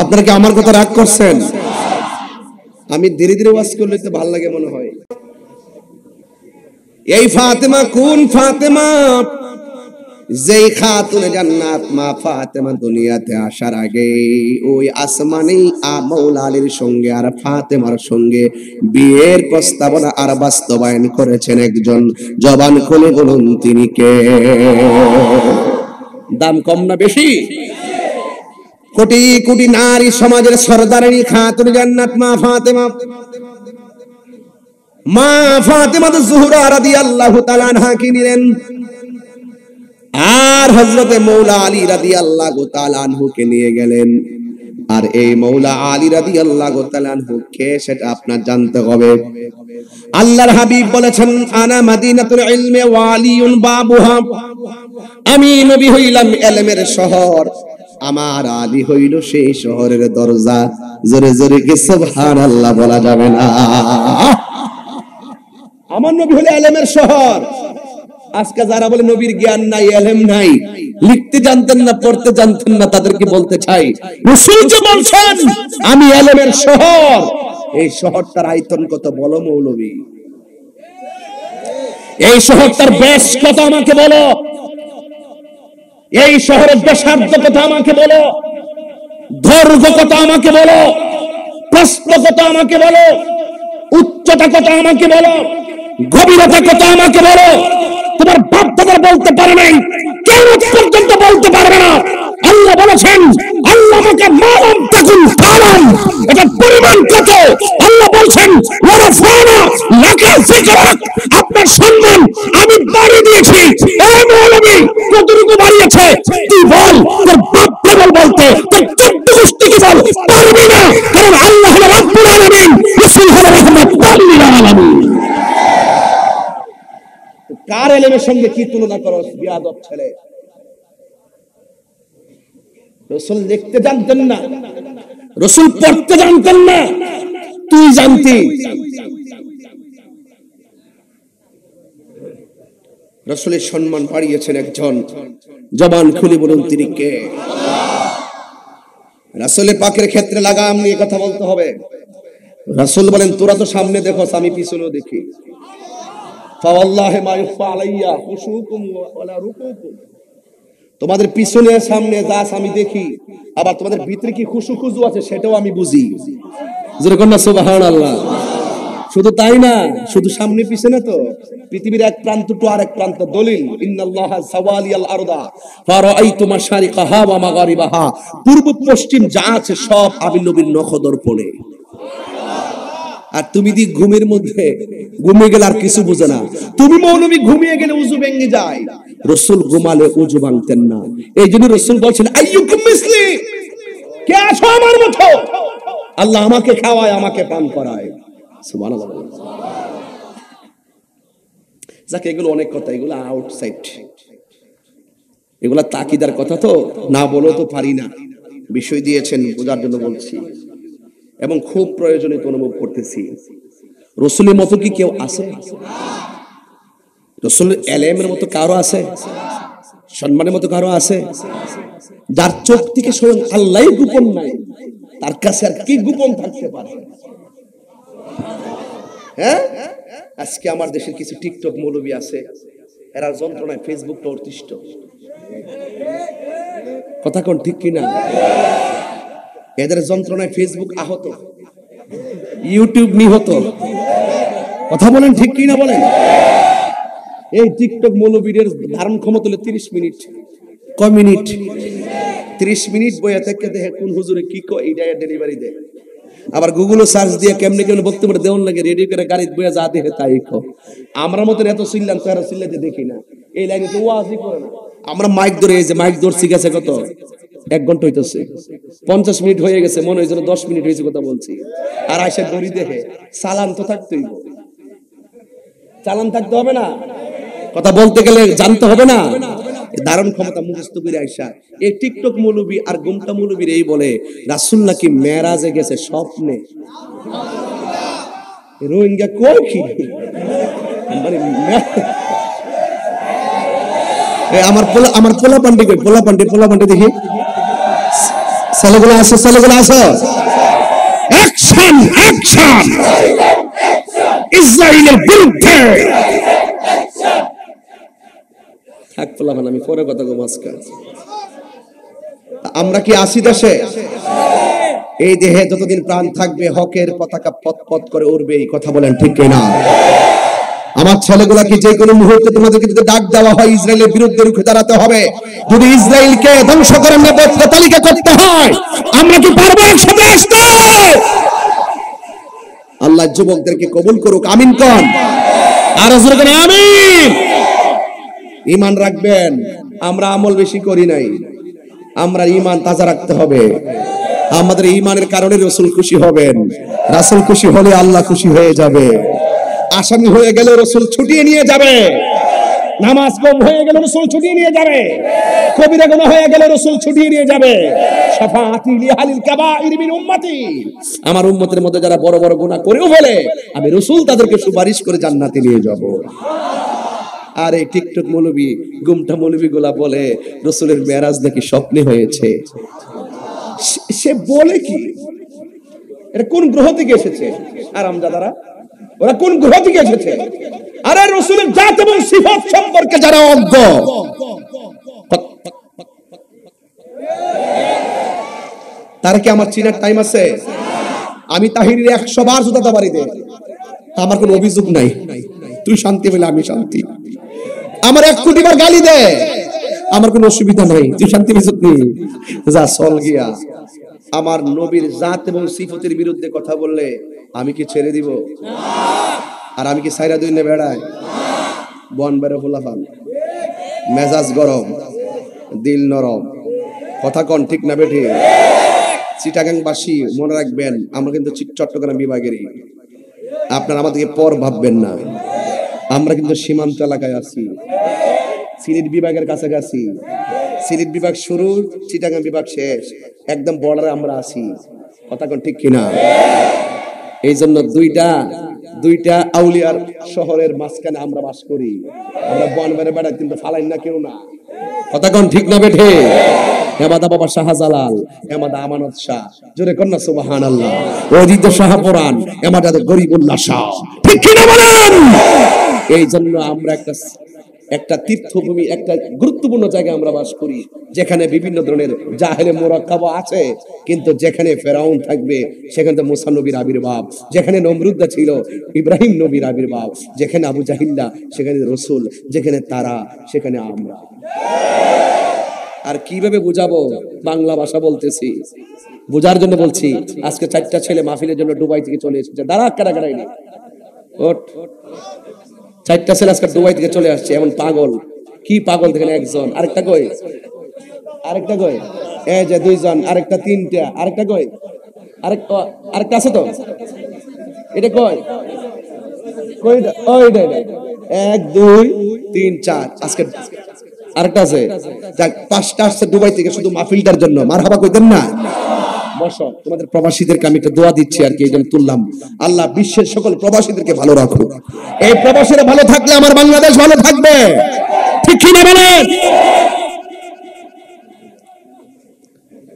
আপনারা কি আমার কথা রাগ করছেন? আমি ধীরে ধীরে ওয়াজ করলে তো ভালো লাগে মনে হয়। এই ফাতেমা কোন ফাতেমা? যেই খাতুনে জান্নাত মা ফাতেমা দুনিয়াতে আসার আগে ওই আসমানেই মাওলা আলীর সঙ্গে আর ফাতেমার সঙ্গে বিয়ের প্রস্তাবনা আর বাস্তবায়ন করেছেন একজন। জবান খুলে বলুন তিনি কে? দাম কম না বেশি? কোটি কোটি নারী সমাজের সরদারিনী খাতুনে জান্নাত মা ফাতেমা। মা ফাতেমা জোহরা রাদিয়াল্লাহু তাআলা আনহাকে নিলেন, আর হযরতে মৌলা আলী রাদিয়াল্লাহু তাআলা আনহুকে নিয়ে গেলেন। আর এই মৌলা আলী রাদিয়াল্লাহু তাআলা আনহু কে সেটা আপনার জানতে হবে। আল্লাহর হাবিব বলেছেন, আনা মাদিনাতুল ইলমি ওয়া আলিয়ুন বাবুহা, আমি নবী হইলাম ইলমের শহর, আমার আলী হইল সেই শহরের দরজা। জোরে জোরে কি সুবহানাল্লাহ বলা যাবে না? আমার নবী হলো ইলমের শহর। আজকে যারা বলে নবীর জ্ঞান নাই, ইলম নাই, লিখতে জানতেন না, পড়তে জানতেন না, তাদেরকে বলতে চাই রাসূল যে বলছেন আমি ইলমের শহর, এই শহরটার আয়তন কত বলো মৌলবী? এই শহরটার বেশ কত আমাকে বলো, এই শহরের ব্যাসার্ধ কত আমাকে বলো, দৈর্ঘ্য কত আমাকে বলো, প্রস্থ কত আমাকে বলো, উচ্চতা কত আমাকে বলো, গভীরতা কত আমাকে বলো। তোমার বাপ দাদা বলতে পারে নাই, কেউ পর্যন্ত বলতে পারবে না। আল্লাহ বলেছেন আল্লাহকে মালাম তাকুন কালাম, এটা পরিমাণ কত। আল্লাহ বলেন ওয়ারাফানা লাকা যিকরাক, আপনার সম্মান আমি বাড়িয়ে দিয়েছি। এই মৌলবী কতটুকু বাড়িয়েছে তুই বল, তোর বাপ দাদা বলতে তোর চোদ্দ গোষ্ঠীকে বল পারবি না, কারণ আল্লাহ হলো রাব্বুল আলামিন, রাসূল হলো রাহমাতুল লিল আলামিন। কার ইলমের সঙ্গে কি তুলনা করো বিয়াদব ছেলে। রাসূল লিখতে জানতেন না, রাসূল পড়তে জানতেন না, তুই জানতি। রাসূলের সম্মান বাড়িয়েছেন একজন, জবান খুলে বলুন তিনি কে। রাসূলের পাকের ক্ষেত্রে লাগাম নিয়ে কথা বলতে হবে। রাসূল বলেন তোরা তো সামনে দেখো, আমি পিছনেও দেখি। ফাওয়াল্লাহি মা ইউফা আলাইয়া খুশুকুম ওয়ালা রুকুকুম, তোমাদের পিছনে সামনে যা আমি দেখি, আবার তোমাদের ভিতরে কি খুশু খুজু আছে সেটাও আমি বুঝি। যেরকম না সুবহানাল্লাহ। শুধু তাই না, শুধু সামনে পিছনে তো পৃথিবীর এক প্রান্ত টু আরেক প্রান্ত। দলিল ইন্নাল্লাহা সাওয়ালিয়াল আরদা ফারাআইতু মাশারিকাহা ওয়া মাগারিবাহা, পূর্ব পশ্চিম যা আছে সব আমি নবীর নখদর্পণে। আর তুমি দি ঘুমের মধ্যে ঘুমিয়ে গেলে আর কিছু বুঝে না। তুমি মৌলবী ঘুমিয়ে গেলে উযু ভেঙে যায়, রাসূল ঘুমালে উযু ভাঙতেন না। এই জন্য রাসূল বলেছেন আইয়ুকুম মিসলি, কে আছো আমার মতো। আল্লাহ আমাকে খাওয়ায়, আমাকে পান করায়। সুবহানাল্লাহ। যাকে এগুলো অনেক কথা, এগুলো আউটসাইড, এগুলা তাকিদার কথা, তো না বলেও তো পারি না। বিষয় দিয়েছেন বোঝার জন্য বলছি, এবং খুব প্রয়োজনীয় অনুভব করতেছি। রাসূলের মতো কি কেউ আছে? রাসূলের ইলমের মতো কারো আছে? সম্মানের মতো কারো আছে? যার চোখ থেকে স্বয়ং আল্লাহই গোপন নাই, তার কাছে আর কি গোপন থাকতে পারে? হ্যাঁ, আজকে আমার দেশের কিছু টিকটক মৌলবী আছে, এরা যন্ত্রণায় ফেসবুকটা অতিষ্ঠ। কথা কোন ঠিক কিনা? এদের যন্ত্রণায় ফেসবুক আহত, ইউটিউব নিহত। কথা বলেন ঠিক কিনা বলেন? এই টিকটক মৌলবীদের ধারণ ক্ষমতা হলো 30 মিনিট। কয় মিনিট? 30 মিনিট বইয়া থেকে দেখে কোন হুজুরে কি কয় এইটা ডেলিভারি দেয়। আবার গুগলে সার্চ দিয়ে কেমনে কেমনে বক্তব্য দেওয়ার লাগে, রেডি করে গাড়িতে বইয়া যা দেখে তাই কয়। আমরা মতো এত চিল্লান তারা চিল্লাতে দেখি না, এই লাইনে তো ওয়াজই করে না। আমরা মাইক ধরে, এই যে মাইক ধরছি গেছে কত 1 ঘন্টা হইতেছে, 50 মিনিট হয়ে গেছে, মনে হয়েছিল 10 মিনিট হয়েছে কথা বলছি। আর আইসা দড়ি দেখে চালান তো থাকতেই, চালান থাকতে হবে না? কথা বলতে গেলে জানতে হবে না? ধারণ ক্ষমতা মুখস্থ করে আইসা এই টিকটক মৌলবী আর গুমটা মৌলবীর এই বলে রাসূল নাকি মেরাজে গেছে স্বপ্নে। রোহিঙ্গা কই কি আমার পোলা পান্ডি কই, পোলা পান্ডি দেখি ছেলেগুলো আসো, ছেলেগুলো আসো। অ্যাকশন অ্যাকশন ইসরায়েলের বিরুদ্ধে। থাক পোলা, আমি পরে কথা বলবো। আজকে আমরা কি আসি দেশে? এই দেহে যতদিন প্রাণ থাকবে হকের পতাকা পথ পথ করে উড়বে। এই কথা বলেন ঠিক কিনা? আমার ছেলেগুলাকে যে কোনো মুহূর্তে তোমাদেরকে যদি ডাক দেওয়া হয় ইসরায়েলের বিরুদ্ধে রুখে দাঁড়াতে হবে। যদি ইসরায়েলকে ধ্বংস করে নেপথ্য তালিকা করতে হয়, আমরা কি পারবো একসাথে আসতে? আল্লাহ যুবকদেরকে কবুল করুক, আমিন কোন। আর জোরে কোন আমিন। ঈমান রাখবেন, আমরা আমল বেশি করি নাই, আমরা ঈমান তাজা রাখতে হবে। আমাদের ঈমানের কারণে রাসূল খুশি হবেন, রাসূল খুশি হলে আল্লাহ খুশি হয়ে যাবে। আসামি হয়ে গেলে রাসূল ছুটিয়ে নিয়ে যাবে, নামাজ কম হয়ে গেলে রাসূল ছুটিয়ে নিয়ে যাবে, কবিরা গুনাহ হয়ে গেলে রাসূল ছুটিয়ে নিয়ে যাবে। শাফাআতি লিআহলিল কাবাইর মিন উম্মতি, আমার উম্মতের মধ্যে যারা বড় বড় গুনাহ করেও ফেলে আমি রাসূল তাদেরকে সুপারিশ করে জান্নাতে নিয়ে যাব। আর এই টিকটক মৌলবী গুমটা মৌলবীগুলা বলে রাসূলের মেরাজ নাকি স্বপ্নে হয়েছে। সে বলে কি? এটা কোন গ্রহ থেকে এসেছে? আরামজাদারা, ওরা কোন গ্রহ থেকে এসেছে? আরে রাসূলের জাত এবং সিফাত সম্পর্কে যারা অজ্ঞ, তার কি আমার চিনার টাইম আছে? আমি তাহিরের 100 বার জুতা বাড়ি দে, আমার কোনো অভিযোগ নাই। তুই শান্তি পেলে আমি শান্তি। আমার 1 কোটি বার গালি দে, আমার কোনো অসুবিধা নাই। তুই শান্তি পেছিস নি, যা চল গিয়া। আমার নবীর জাত এবং সিফতের বিরুদ্ধে কথা বললে আমি কি ছেড়ে দিব? আর আমি কি সাইরা দুই নে বেড়াই? বন বেড়ে ফোলাফান, মেজাজ গরম, দিল নরম, কথা কন ঠিক না বেঠি? চিটাগাংবাসী মনে রাখবেন, আমরা কিন্তু চট্টগ্রাম বিভাগেরই। আপনারা আমাদেরকে পর ভাববেন না, আমরা কিন্তু সীমান্ত এলাকায় আছি, সিলেট বিভাগের কাছাকাছি। সিলেট বিভাগ শুরু, চিটাগাং বিভাগ শেষ, একদম বর্ডারে আমরা আছি। কথা কোন ঠিক কিনা? এই জন্য দুইটা আউলিয়ার শহরের মাঝখানে আমরা বাস করি। আমরা বনবারে বেড়া কিন্তু ফালাই না কেউ না। কথা কোন ঠিক না বেঠে? হেমাদা বাবা শাহজালাল, হেমাদা আমানত শাহ, জোরে কন্যা সুবহানাল্লাহ। ওদিত শাহপুরান, হেমাদা গরিবুল্লাহ শাহ, ঠিক কিনা বলেন? এই জন্য আমরা একটা তীর্থভূমি, একটা গুরুত্বপূর্ণ জায়গায় আমরা বাস করি, যেখানে বিভিন্ন ধরনের জাহেলে মোরাক্কাবা আছে। কিন্তু যেখানে ফেরাউন থাকবে সেখানে তো মুসা নবীর আবির্ভাব, যেখানে নমরুদ্দা ছিল ইব্রাহিম নবীর আবির্ভাব, যেখানে আবু জাহিল্লা সেখানে রসুল, যেখানে তারা সেখানে আমরা। আর কিভাবে বুঝাবো? বাংলা ভাষা বলতেছি, বোঝার জন্য বলছি। আজকে 4টা ছেলে মাহফিলের জন্য দুবাই থেকে চলে এসেছে। দাঁড়া কারাগারাই নেই, ওঠ। 4টা ছেলে আজকে দুবাই থেকে চলে আসছে। এমন পাগল, কি পাগল দেখেন? একজন, আরেকটা কই? আরেকটা কই? এই যে 2জন, আরেকটা 3টা, আরেকটা কই? আরেকটা আছে তো, এটা কই? কইটা ওইটা 1 2 3 4, আজকে আরেকটা আছে। যাক, 5টা আসছে দুবাই থেকে শুধু মাহফিলটার জন্য। মারহাবা কইতেন না? বসো, তোমাদের প্রবাসীদেরকে আমি একটা দোয়া দিচ্ছি আর কি, এই জন্য তুললাম। আল্লাহ বিশ্বের সকল প্রবাসীদেরকে ভালো রাখো। এই প্রবাসীরা ভালো থাকলে আমার বাংলাদেশ ভালো থাকবে, ঠিক কি না বলেন?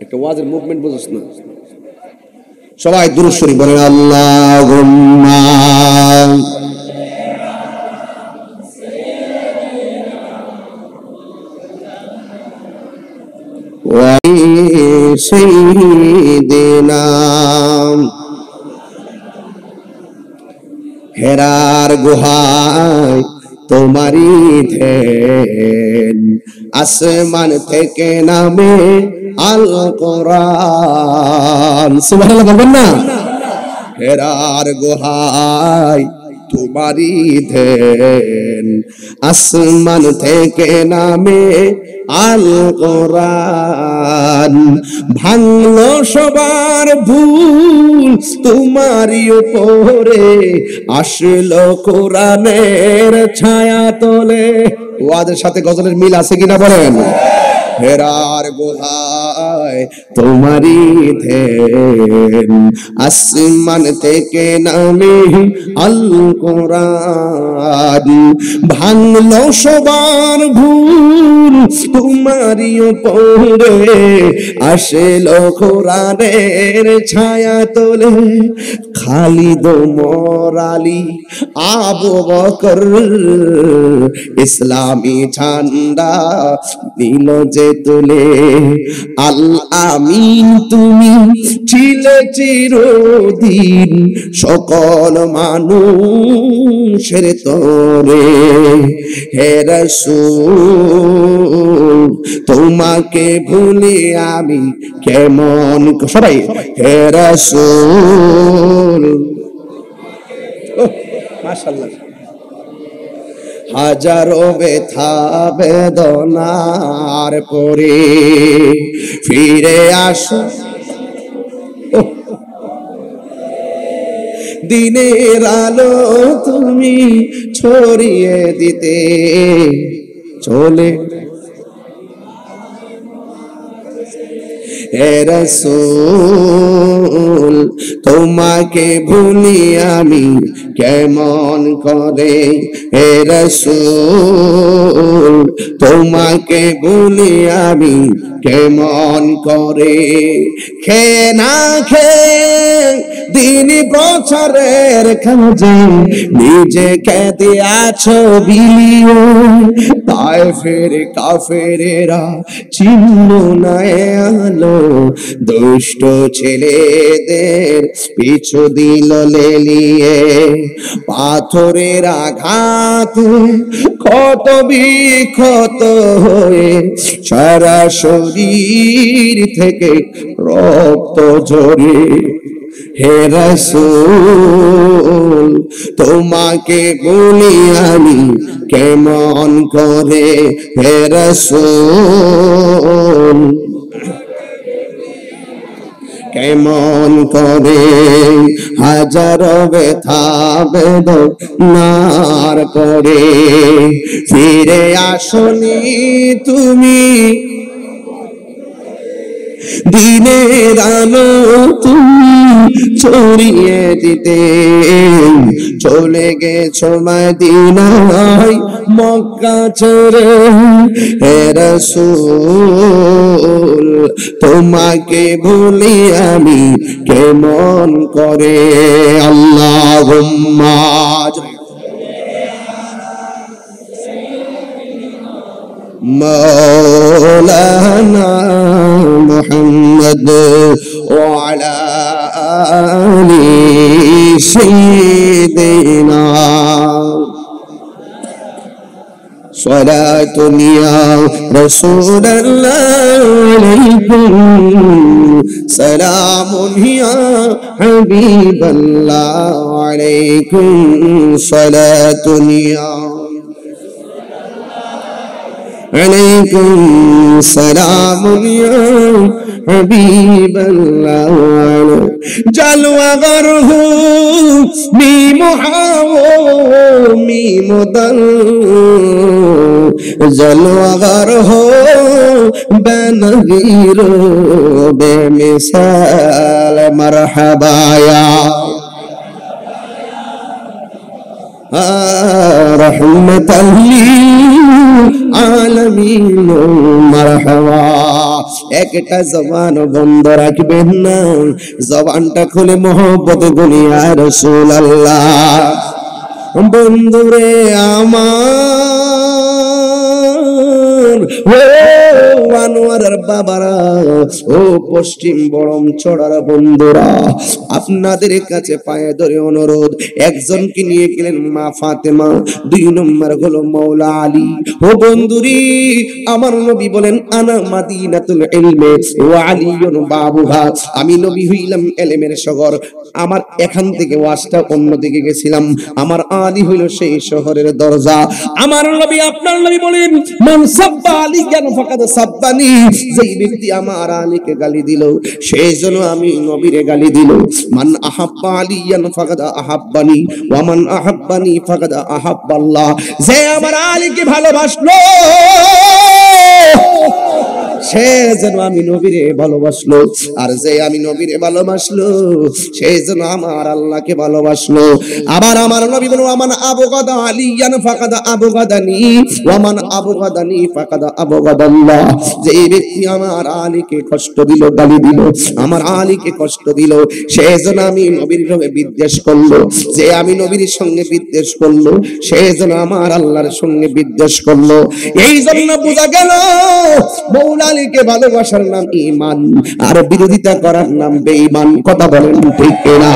একটা ওয়াজের মুভমেন্ট বুঝছ না? সবাই দুরূদ শরীফ বলেন, আল্লাহুম্মা ওয়া সাইয়্যিদিনা। হেরার গুহায় তোমারি ধ্যান, আসমান থেকে নামে আল কোরআন। সুবহানাল্লাহ বলবেন না? হেরার গুহায় তোমারি ধ্যান, আসমান থেকে নামে আল কোরআন। ভাঙলো সবার ভুল তোমারই উপরে, আসলো কোরআনের ছায়া তলে। ওয়াদের সাথে গজলের মিল আছে কিনা বলেন? হেরার গুহায় তোমারি ধ্যান, আসমান থেকে নামে আল কোরআন। ভাঙলো সবার ভুল তোমারই উপরে, আসলো কোরআনের ছায়া তোলে। খালিদ ওমর আলী আবু বকর, ইসলামী ঝান্ডা দিল যে তুলে। আল আমিন তুমি ছিলে চিরদিন, সকল মানুষের তরে। হে রাসূল তোমাকে ভুলে আমি কেমন, সবাই হে রাসূল। মাশাআল্লাহ। হাজারো ব্যথা বেদনার পরে ফিরে আসো দিনের আলো তুমি ছড়িয়ে দিতে চলে। হে রাসূল তোমাকে ভুলি আমি কেমন করে, হে রাসূল তোমাকে ভুলি আমি কেমন করে। খেয়ে না খেয়ে দিন প্রচারের কাজে নিজেকে দিয়াছো বিলিয়ে, তায়েফের কাফেরেরা চিহ্ন না আলো, দুষ্ট ছেলেদের পিছু দিল লেলিয়ে। পাথরের আঘাতে ক্ষত বিক্ষত হয়ে সারা শরীর থেকে রক্ত ঝরে, হে রাসূল তোমাকে বলি আমি কেমন করে, হে রাসূল কেমন করে। হাজারো ব্যথা বেদনার পরে ফিরে আসনি তুমি, দিনের আলো তুমি ছড়িয়ে দিতে, চলে গেছো মদিনায় মক্কা ছেড়ে, হে রাসূল তোমাকে ভুলি আমি কেমন করে। আল্লাহুম্মা مولانا محمد وعلى آل سيدنا صلاة يا رسول الله عليكم، سلام يا حبيب الله عليكم، صلاة يا عليكم سلام يا حبيب الله جلوة غره ميم حاو ميم دل جلوة غره بنغير بمثال مرحبا يا رحمة للعالمين مرحبا। একটা জবান বন্ধ রাখবেন না, জবানটা খুলে মহব্বত বলি ইয়া রাসূলুল্লাহ। বন্ধুরে আমার ও আনোয়ারের বাবারা, ও পশ্চিম বরম চড়ার বন্ধুরা, আপনাদের কাছে পায়ে ধরে অনুরোধ, একজনকে নিয়ে গেলেন মা ফাতেমা, 2 নম্বর হলো মাওলা আলী। ও বন্ধুরি, আমার নবী বলেন আনা মাদিনাতুল ইলমে ওয়া আলিয়ুন বাবুহা, আমি নবী হইলাম ইলমের শহর, আমার এখান থেকে ওয়াজটা অন্য দিকে গেছিলাম, আমার আলী হইল সেই শহরের দরজা। আমার নবী আপনার নবী বলেন মান সাব্বা আলিয়ান ফাকাদ সাব্বানি, যেই ব্যক্তি আমার আলীকে গালি দিল সেই জন্য আমি নবীরে গালি দিল। মান আহাব্বা আলিয়ান ফাকাদ আহাব্বানি ওয়া মান আহাব্বানি ফাকাদ আহাব্বাল্লাহ, যে আমার আলীকে ভালোবাসলো সে যেন আমি নবীরে ভালোবাসলো, আর যে আমি নবীরে ভালোবাসলো সে যেন আমার আল্লাহকে ভালোবাসলো। আবার আমার নবী বলেন ওয়া মান আবগাদা আলিয়ান ফাকাদ আবগাদানি ওয়া মান আবগাদানি ফাকাদ আবগাদাল্লাহ, যে ব্যক্তি আমার আলীকে কষ্ট দিল, গালি দিল, আমার আলীকে কষ্ট দিল, সে যেন আমি নবীর সঙ্গে বিদ্বেষ করলো, যে আমি নবীর সঙ্গে বিদ্বেষ করলো সে যেন আমার আল্লাহর সঙ্গে বিদ্বেষ করলো। এই জন্য বোঝা গেল মৌলা আলীকে ভালোবাসার নাম ঈমান, আর বিরোধিতা করার নাম বেঈমান। কথা বলেন ঠিক কিনা?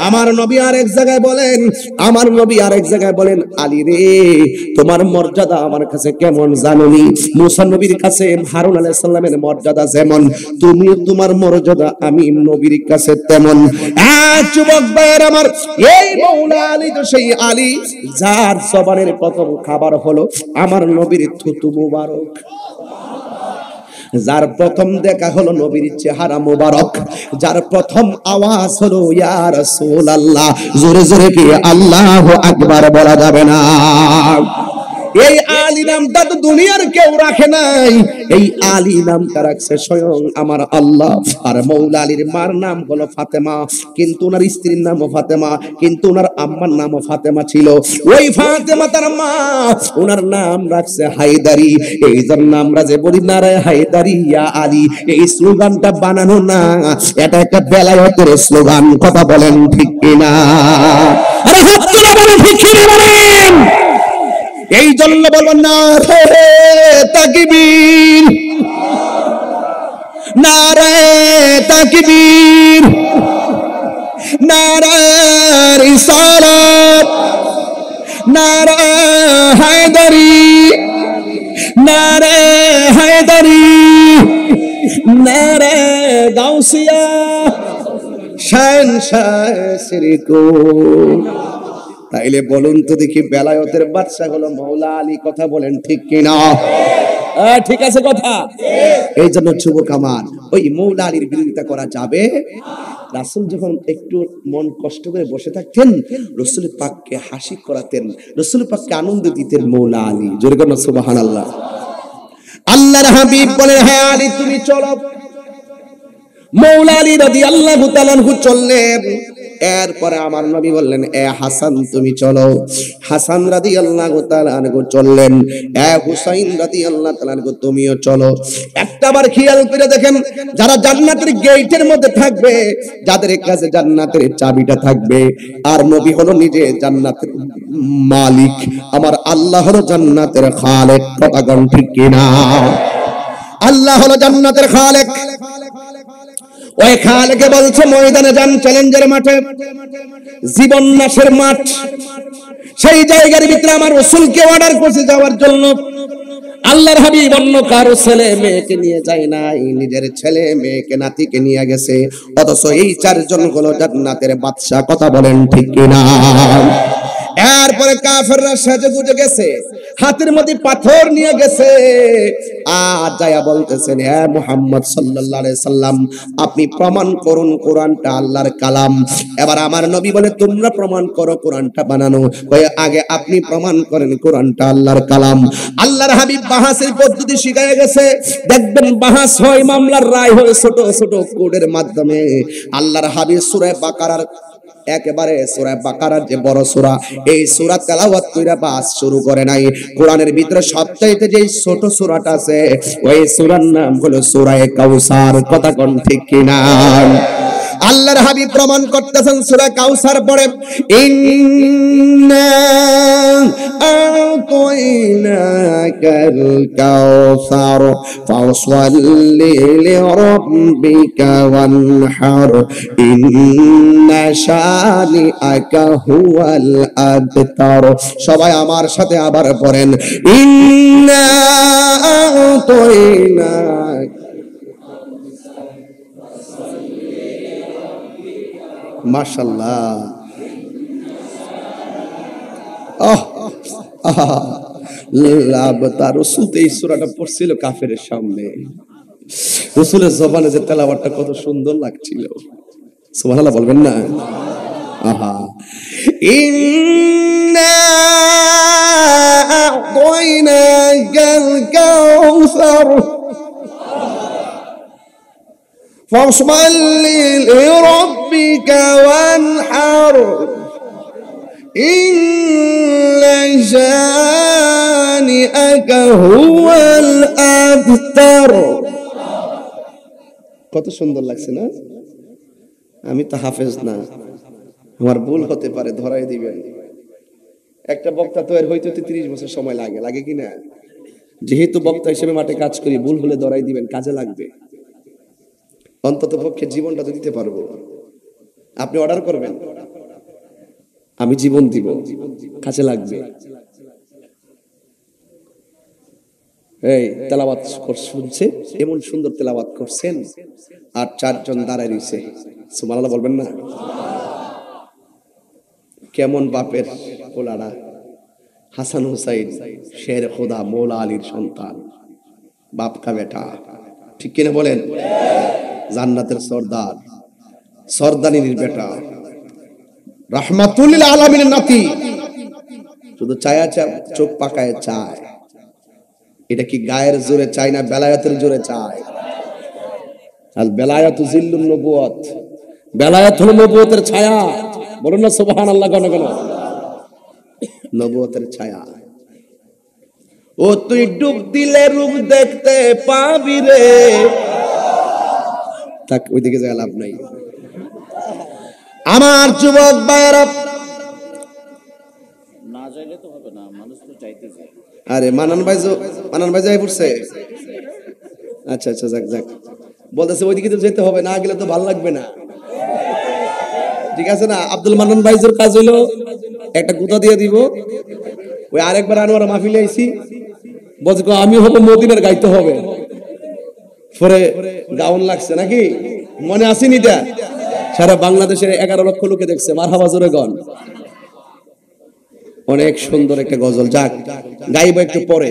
আমার নবী আরেক জায়গায় বলেন, আমার নবী আরেক জায়গায় বলেন আলী রে তোমার মর্যাদা আমার কাছে কেমন জানোনি? মুসা নবীর কাছে হারুন আলাইহিস সালামের মর্যাদা যেমন, তুমি তোমার মর্যাদা আমি নবীর কাছে তেমন। যুবক ভাইয়ের আমার, এই মৌলা আলী তো সেই আলী যার জবানের প্রথম খাবার হলো আমার নবীর থুতু মুবারক, যার প্রথম দেখা হলো নবীর চেহারা মুবারক, যার প্রথম আওয়াজ হলো ইয়া রাসূলুল্লাহ। জোরে জোরে কি আল্লাহু আকবার বলা যাবে না? এই আলী নামটা তো দুনিয়ার কেউ রাখে নাই, এই আলী নামটা রাখছে স্বয়ং আমার আল্লাহ। আর মৌলা আলীর মার নাম হলো ফাতেমা, কিন্তু ওনার স্ত্রীর নামও ফাতেমা, কিন্তু ওনার আম্মার নামও ফাতেমা ছিল। ওই ফাতেমা তার মা, ওনার নাম রাখছে হায়দারি। এই জন্য আমরা যে বলি নারায়ে হায়দারি ইয়া আলী, এই স্লোগানটা বানানো না, এটা একটা বেলায়েতের স্লোগান। কথা বলেন ঠিক কিনা? আরে সত্য না বলেন ঠিক কিনা বলেন? এই জন্য বলবেন নারে তাকবীর, নারে তাকবীর, নারে রিসালাত, নারে হায়দারি, নারে হায়দারি, নারে গাউসিয়া, শাহনশাহ শিরকো। তাইলে বলুন তো দেখি, বেলায়েতের বাদশা হলো মৌলা আলী। কথা বলেন ঠিক কিনা? ঠিক আছে কথা। এই জন্য যুবক আমার, ওই মৌলা আলীর বিরোধিতা করা যাবে? রাসূল যখন একটু মন কষ্ট করে বসে থাকতেন, রাসূল পাককে হাসি করাতেন, রাসূল পাককে আনন্দ দিতেন মৌলা আলী। জোরে বলুন সুবহানাল্লাহ। আল্লাহর হাবিব বলেন, হ্যাঁ আলী তুমি চলো। মৌলা আলী রাদিয়াল্লাহু তাআলা আনহু চললেন। এরপরে আমার নবী বললেন, এ হাসান তুমি চলো। হাসান রাদিয়াল্লাহু তাআলা আনহু চললেন। এ হুসাইন রাদিয়াল্লাহু তাআলা আনহু তুমিও চলো। একটাবার খেয়াল করে দেখেন, যারা জান্নাতের গেটের মধ্যে থাকবে, যাদের কাছে জান্নাতের চাবিটা থাকবে, আর নবী হলো নিজে জান্নাতের মালিক, আমার আল্লাহ হলো জান্নাতের খালেক। কথা কোন ঠিক কিনা? আল্লাহ হলো জান্নাতের খালেক। ওই খালেকে বলছে ময়দানে যান, চ্যালেঞ্জের মাঠে, জীবন নাশের মাঠ, সেই জায়গার ভিতরে আমার রাসূলকে অর্ডার করছে যাওয়ার জন্য। আল্লাহর হাবিব অন্য কারো ছেলে মেয়েকে নিয়ে যায় নাই, নিজের ছেলে মেয়েকে নাতিকে নিয়ে গেছে। অথচ এই চারজন হলো জান্নাতের বাদশা। কথা বলেন ঠিক কিনা? এরপরে কাফেররা সেজে গুজে গেছে, হাতের মধ্যে পাথর নিয়ে গেছে, আর যায়া বলতেছেন, হে মুহাম্মদ সাল্লাল্লাহু আলাইহি সাল্লাম, আপনি প্রমাণ করুন কোরআনটা আল্লাহর কালাম। এবার আমার নবী বলে, তোমরা প্রমাণ করো কোরআনটা বানানো, কয়ে আগে আপনি প্রমাণ করেন কোরআনটা আল্লাহর কালাম। আল্লাহর হাবিব বাহাসের পদ্ধতি শিখায় গেছে। দেখবেন বাহাস হয়, মামলার রায় হয় ছোট ছোট কোডের মাধ্যমে। আল্লাহর হাবিব সূরা বাকারার একেবারে সূরা বাকারার যে বড় সূরা, এই সূরা তেলাওয়াত কইরা বাস শুরু করে নাই। কোরআনের ভিতরে সবচাইতে যে ছোট সূরাটা আছে, ওই সূরার নাম হলো সূরা কাউসার। কথা কোন ঠিক কিনা? আল্লাহর হাবিব প্রমাণ করতেছেন সূরা কাউসার পড়ে, ইন্না আতাইনাকাল কাউসার ফাসল্লি লিরাব্বিকা ওয়ানহার ইন্না শানিআকা হুয়াল আবতার। সবাই আমার সাথে আবার পড়েন, ইন্না আতাইনাকা। মাশাআল্লাহ। রাসূল এই সূরাটা পড়ছিল কাফেরের সামনে। রাসূলের জবানে যে তেলাওয়াতটা কত সুন্দর লাগছিল, সুবহানাল্লাহ বলবেন না? আহা, ইন্না আ'তাইনাকাল কাউসার ফাসল্লি লিরাব্বিকা ওয়ানহার ইন্না শানিআকা হুয়াল আবতার। কত সুন্দর লাগছে না? আমি তো হাফেজ না, আমার ভুল হতে পারে, ধরাই দিবেন। একটা বক্তা তৈরি হইতে 30 বছর সময় লাগে, লাগে কিনা? যেহেতু বক্তা হিসেবে মাঠে কাজ করি, ভুল হলে ধরাই দিবেন, কাজে লাগবে। অন্তত পক্ষে জীবনটা তো দিতে পারবো। আপনি অর্ডার করবেন, আমি জীবন দিব, কাজে লাগবে। এই তেলাওয়াত শুনছে, এমন সুন্দর তেলাওয়াত করছেন, আর চারজন দাঁড়ায় রয়েছে, সুবহানাল্লাহ বলবেন না? কেমন বাপের পোলারা, হাসান হুসাইন শের খোদা মৌলা আলীর সন্তান, বাপ কা বেটা, ঠিক কিনা বলেন? জান্নাতের সর্দার, সর্দানির বেটা, রাহমাতুল লিল আলামিনের নাতি। শুধু চায়া চোখ পাকায় চায়। এটা কি গায়ের জোরে চায় না বেলায়েতের জোরে চায়? আল বেলায়াতু জিল্লুন নবুয়ত, বেলায়েত হলো নবুয়তের ছায়া। বলুন না সুবহানাল্লাহ। কোন কোন নবুয়তের ছায়া। ও তুই ডুব দিলে রূপ দেখতে পাবি রে। তাক ওইদিকে যায় লাভ নাই। আমার যুবক ভাইরা, না যাইলে তো হবে না, মানুষ তো চাইতে চায়। আরে মানান ভাই যাই পড়ছে। আচ্ছা আচ্ছা, যাক যাক, বলতেছে ওইদিকে তো যেতে হবে, না গেলে তো ভালো লাগবে না। ঠিক আছে না? আব্দুল মান্নান ভাইজোর কাজ হইলো একটা গুতা দিয়ে দিব। ওই আরেকবার আনোয়ার মাহফিলে আইছি, বলছে আমি হবো মদিনার গাইতে হবে। পরে গাউন লাগছে নাকি, মনে আসেনি? এটা সারা বাংলাদেশের 11 লক্ষ লোকে দেখছে। মারহাবা জোরে গান, অনেক সুন্দর একটা গজল। যাক, গাইব একটু পরে।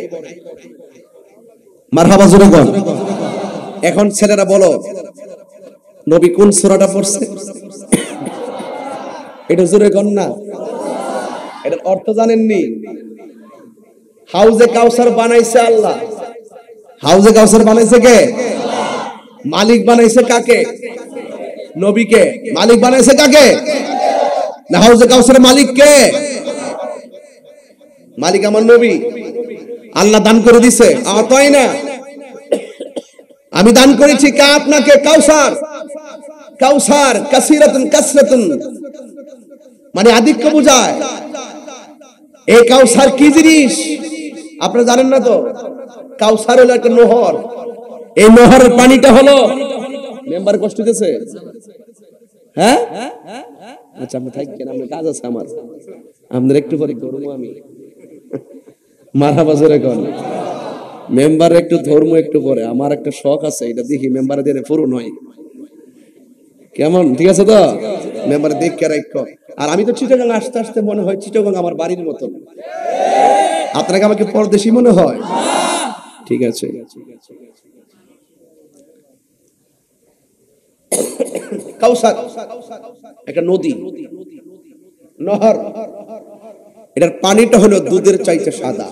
মারহাবা জোরে গান। এখন ছেলেরা বলো, নবী কোন সূরাটা পড়ছে? এটা জোরে গান না? এটার অর্থ জানেননি? হাউজে কাউসার বানাইছে আল্লাহ। হাউজে কাউসার বানাইছে কে? মালিক বানাইছে কাকে? নবীকে। মালিক বানাইছে কাকে? না, হাউজে কাউসারের মালিক কে? মালিক আমার নবী। আল্লাহ দান করে দিছে, আমার তাই না? আমি দান করেছি কে? আপনাকে। কাউসার, কাউসার কাসিরাতুন কাসরাতুন মানে আধিক্য বোঝায়। এই কাউসার কি জিনিস আপনারা জানেন না তো? কাউসার হলো একটা নহর। এই নহরের পানিটা হলো, মেম্বার কষ্ট দিতেছে, হ্যাঁ? আচ্ছা, আপনি থাকেন, আপনার কাজ আছে আমার, আমাদের একটু পরে করবো আমি। মারহাবা জোরে কোন। মেম্বার একটু ধর্ম একটু পরে, আমার একটা শখ আছে, এটা দেখি মেম্বার দিয়ে পূরণ হয় কেমন। ঠিক আছে তো? মেম্বার দেখে রাখো। আর আমি তো চিটাগাং আসতে আসতে মনে হয় চিটাগাং আমার বাড়ির মতন। আপনাকে আমাকে পরদেশি মনে হয়? ঠিক আছে। কাউসার একটা নদী, নহর। এটার পানিটা হলো দুধের চাইতে সাদা,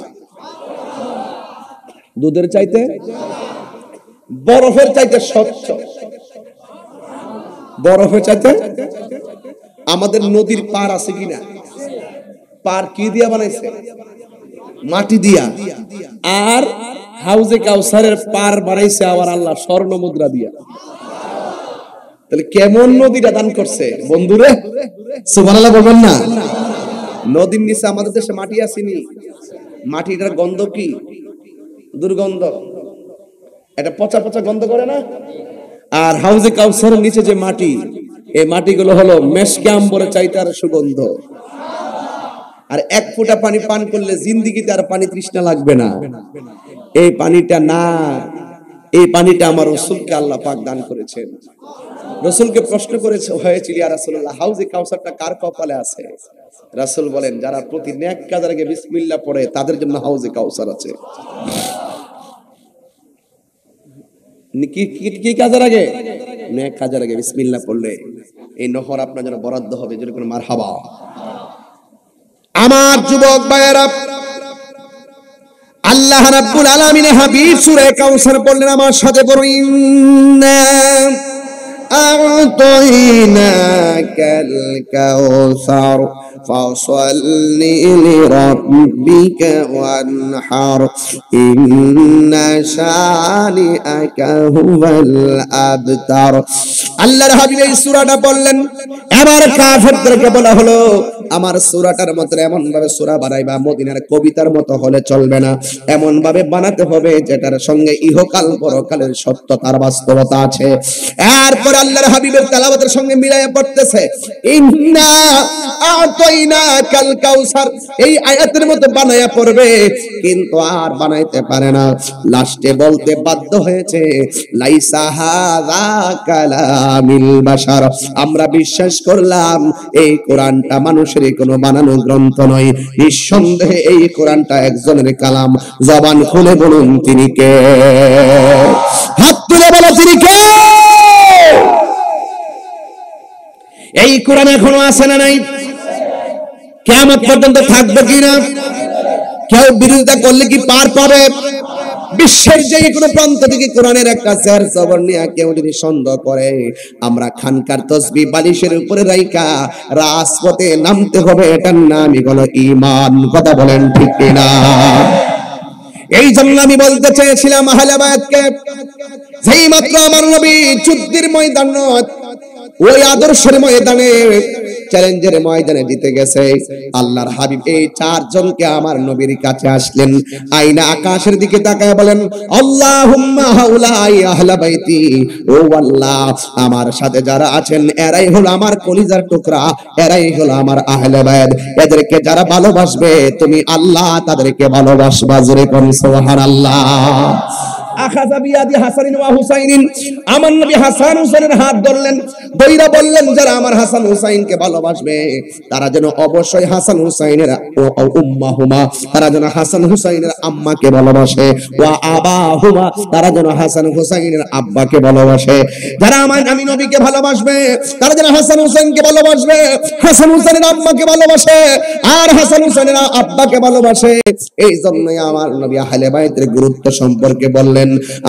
দুধের চাইতে, বরফের চাইতে স্বচ্ছ, বরফের চাইতে। আমাদের নদীর পার আছে কিনা? পার কি দিয়া বানাইছে? মাটি দিয়া। আর হাউজে কাউসারের পার বানাইছে আবার আল্লাহ স্বর্ণ মুদ্রা দিয়া। তাহলে কেমন নদীটা দান করছে বন্ধুরে? সুবহানাল্লাহ বলবেন না? নদীর নিচে আমাদের দেশে মাটি আসেনি। মাটিটার গন্ধ কি? দুর্গন্ধ, এটা পচা পচা গন্ধ করে না? আর হাউজে কাউসারের নিচে যে মাটি, এই মাটিগুলো হলো মেশকে আম্বরের চাইতে আর সুগন্ধ। আর এক ফোঁটা পানি পান করলে জিন্দিগিতে আর পানি তৃষ্ণা লাগবে না। এই পানিটা না, এই পানিটা আমার রাসূলকে আল্লাহ পাক দান করেছেন। রাসূলকে প্রশ্ন করেছে হয়েছিল, ইয়া রাসূলুল্লাহ, হাউজে কাউসারটা কার কপালে আছে? রাসূল বলেন, যারা প্রতি নেক কাজের আগে বিসমিল্লাহ পড়ে তাদের জন্য হাউজে কাউসার আছে। কি কাজের আগে? নেক কাজের আগে বিসমিল্লাহ পড়লে এই নহর আপনার জন্য বরাদ্দ হবে। যেরকম মারহাবা। আমার যুবক ভাইয়েরা, আল্লাহ রাব্বুল আলামিন হাবিব সূরা কাউসার বললেন, আমার সাথে পড়ুন, ইন্না আ'তাইনাকাল কাউসার ফাসাল্লি লিরাব্বিকা ওয়ানহার ইন্না শানিআকা হুয়াল আবতার। আল্লাহর হাবিব এই সূরাটা বললেন। এবার কাফেরদেরকে বলা হলো, আমার সূরাটার মতো এমন ভাবে সূরা বানাইবা, মদিনার কবিতার মতো হলে চলবে না। এমন ভাবে বানাতে হবে যেটার সঙ্গে ইহকাল পরকালের সত্যতার বাস্তবতা আছে। এরপর আল্লাহর হাবিবের তেলাওয়াতের সঙ্গে মিলাইয়া পড়তেছে, ইন্না আ'তাইনাকাল কাউসার। এই আয়াতের মতো বানাইয়া পড়বে, কিন্তু আর বানাইতে পারে না। লাস্টে বলতে বাধ্য হয়েছে, লাইসা হাযা কালামিল বাশার। আমরা বিশ্বাস করলাম এই কোরআনটা মানুষের কোনো বানানো গ্রন্থ নয়। নিঃসন্দেহে এই কোরআনটা একজনের কালাম। জবান খুলে বলুন তিনি কে? হাত তুলে বলো তিনি কে? এই কোরআন এখনো আছে না নাই? কিয়ামত পর্যন্ত থাকবে কিনা? কেউ বিরোধিতা করলে কি পার পাবে? বিশ্বের যে কোনো প্রান্ত থেকে কোরআনের একটা জের জবর নিয়ে কেউ যদি সন্দেহ করে, আমরা খানকার তসবিহ বালিশের উপরে রাইখা রাজপথে নামতে হবে, এটার নামই হলো ঈমান। কথা বলেন ঠিক কিনা? এই জন্য আমি বলতে চেয়েছিলাম আহলে বায়াতকে, যেই মাত্র আমার নবী যুদ্ধের ময়দান নয়, ওই আদর্শের ময়দানে, চ্যালেঞ্জের ময়দানে জিতে গেছে, আল্লাহর হাবিব এই চারজনকে আমার নবীর কাছে আসলেন, আইনা আকাশের দিকে তাকায় বলেন, আল্লাহুম্মা হাউলাই আহলা বাইতি, ও আল্লাহ আমার সাথে যারা আছেন এরাই হলো আমার কলিজার টুকরা, এরাই হলো আমার আহলে বায়াত, এদেরকে যারা ভালোবাসবে তুমি আল্লাহ তাদেরকে ভালোবাসবা। জোরে কোন সুবহানাল্লাহ। আখাযা বিয়াদি হাসানিন ওয়া হুসাইনিন, আমার নবী হাসান হুসাইনের হাত ধরলেন, দইরা বললেন যারা আমার হাসান হুসাইনকে ভালোবাসবে তারা যেন অবশ্যই হাসান হুসাইনের উম্মাহুমা, তারা যেন হাসান হুসাইনের আম্মাকে ভালোবাসে, ওয়া আবাহুমা, তারা যেন হাসান হুসাইনের আব্বাকে ভালোবাসে। যারা আমি নবীকে ভালোবাসবে তারা যেন হাসান হুসাইনকে ভালোবাসবে, হাসান হুসাইনের আম্মাকে ভালোবাসে, আর হাসান হুসাইনের আব্বাকে ভালোবাসে। এই জন্যই আমার নবী আহলে বায়াতের গুরুত্ব সম্পর্কে বললেন,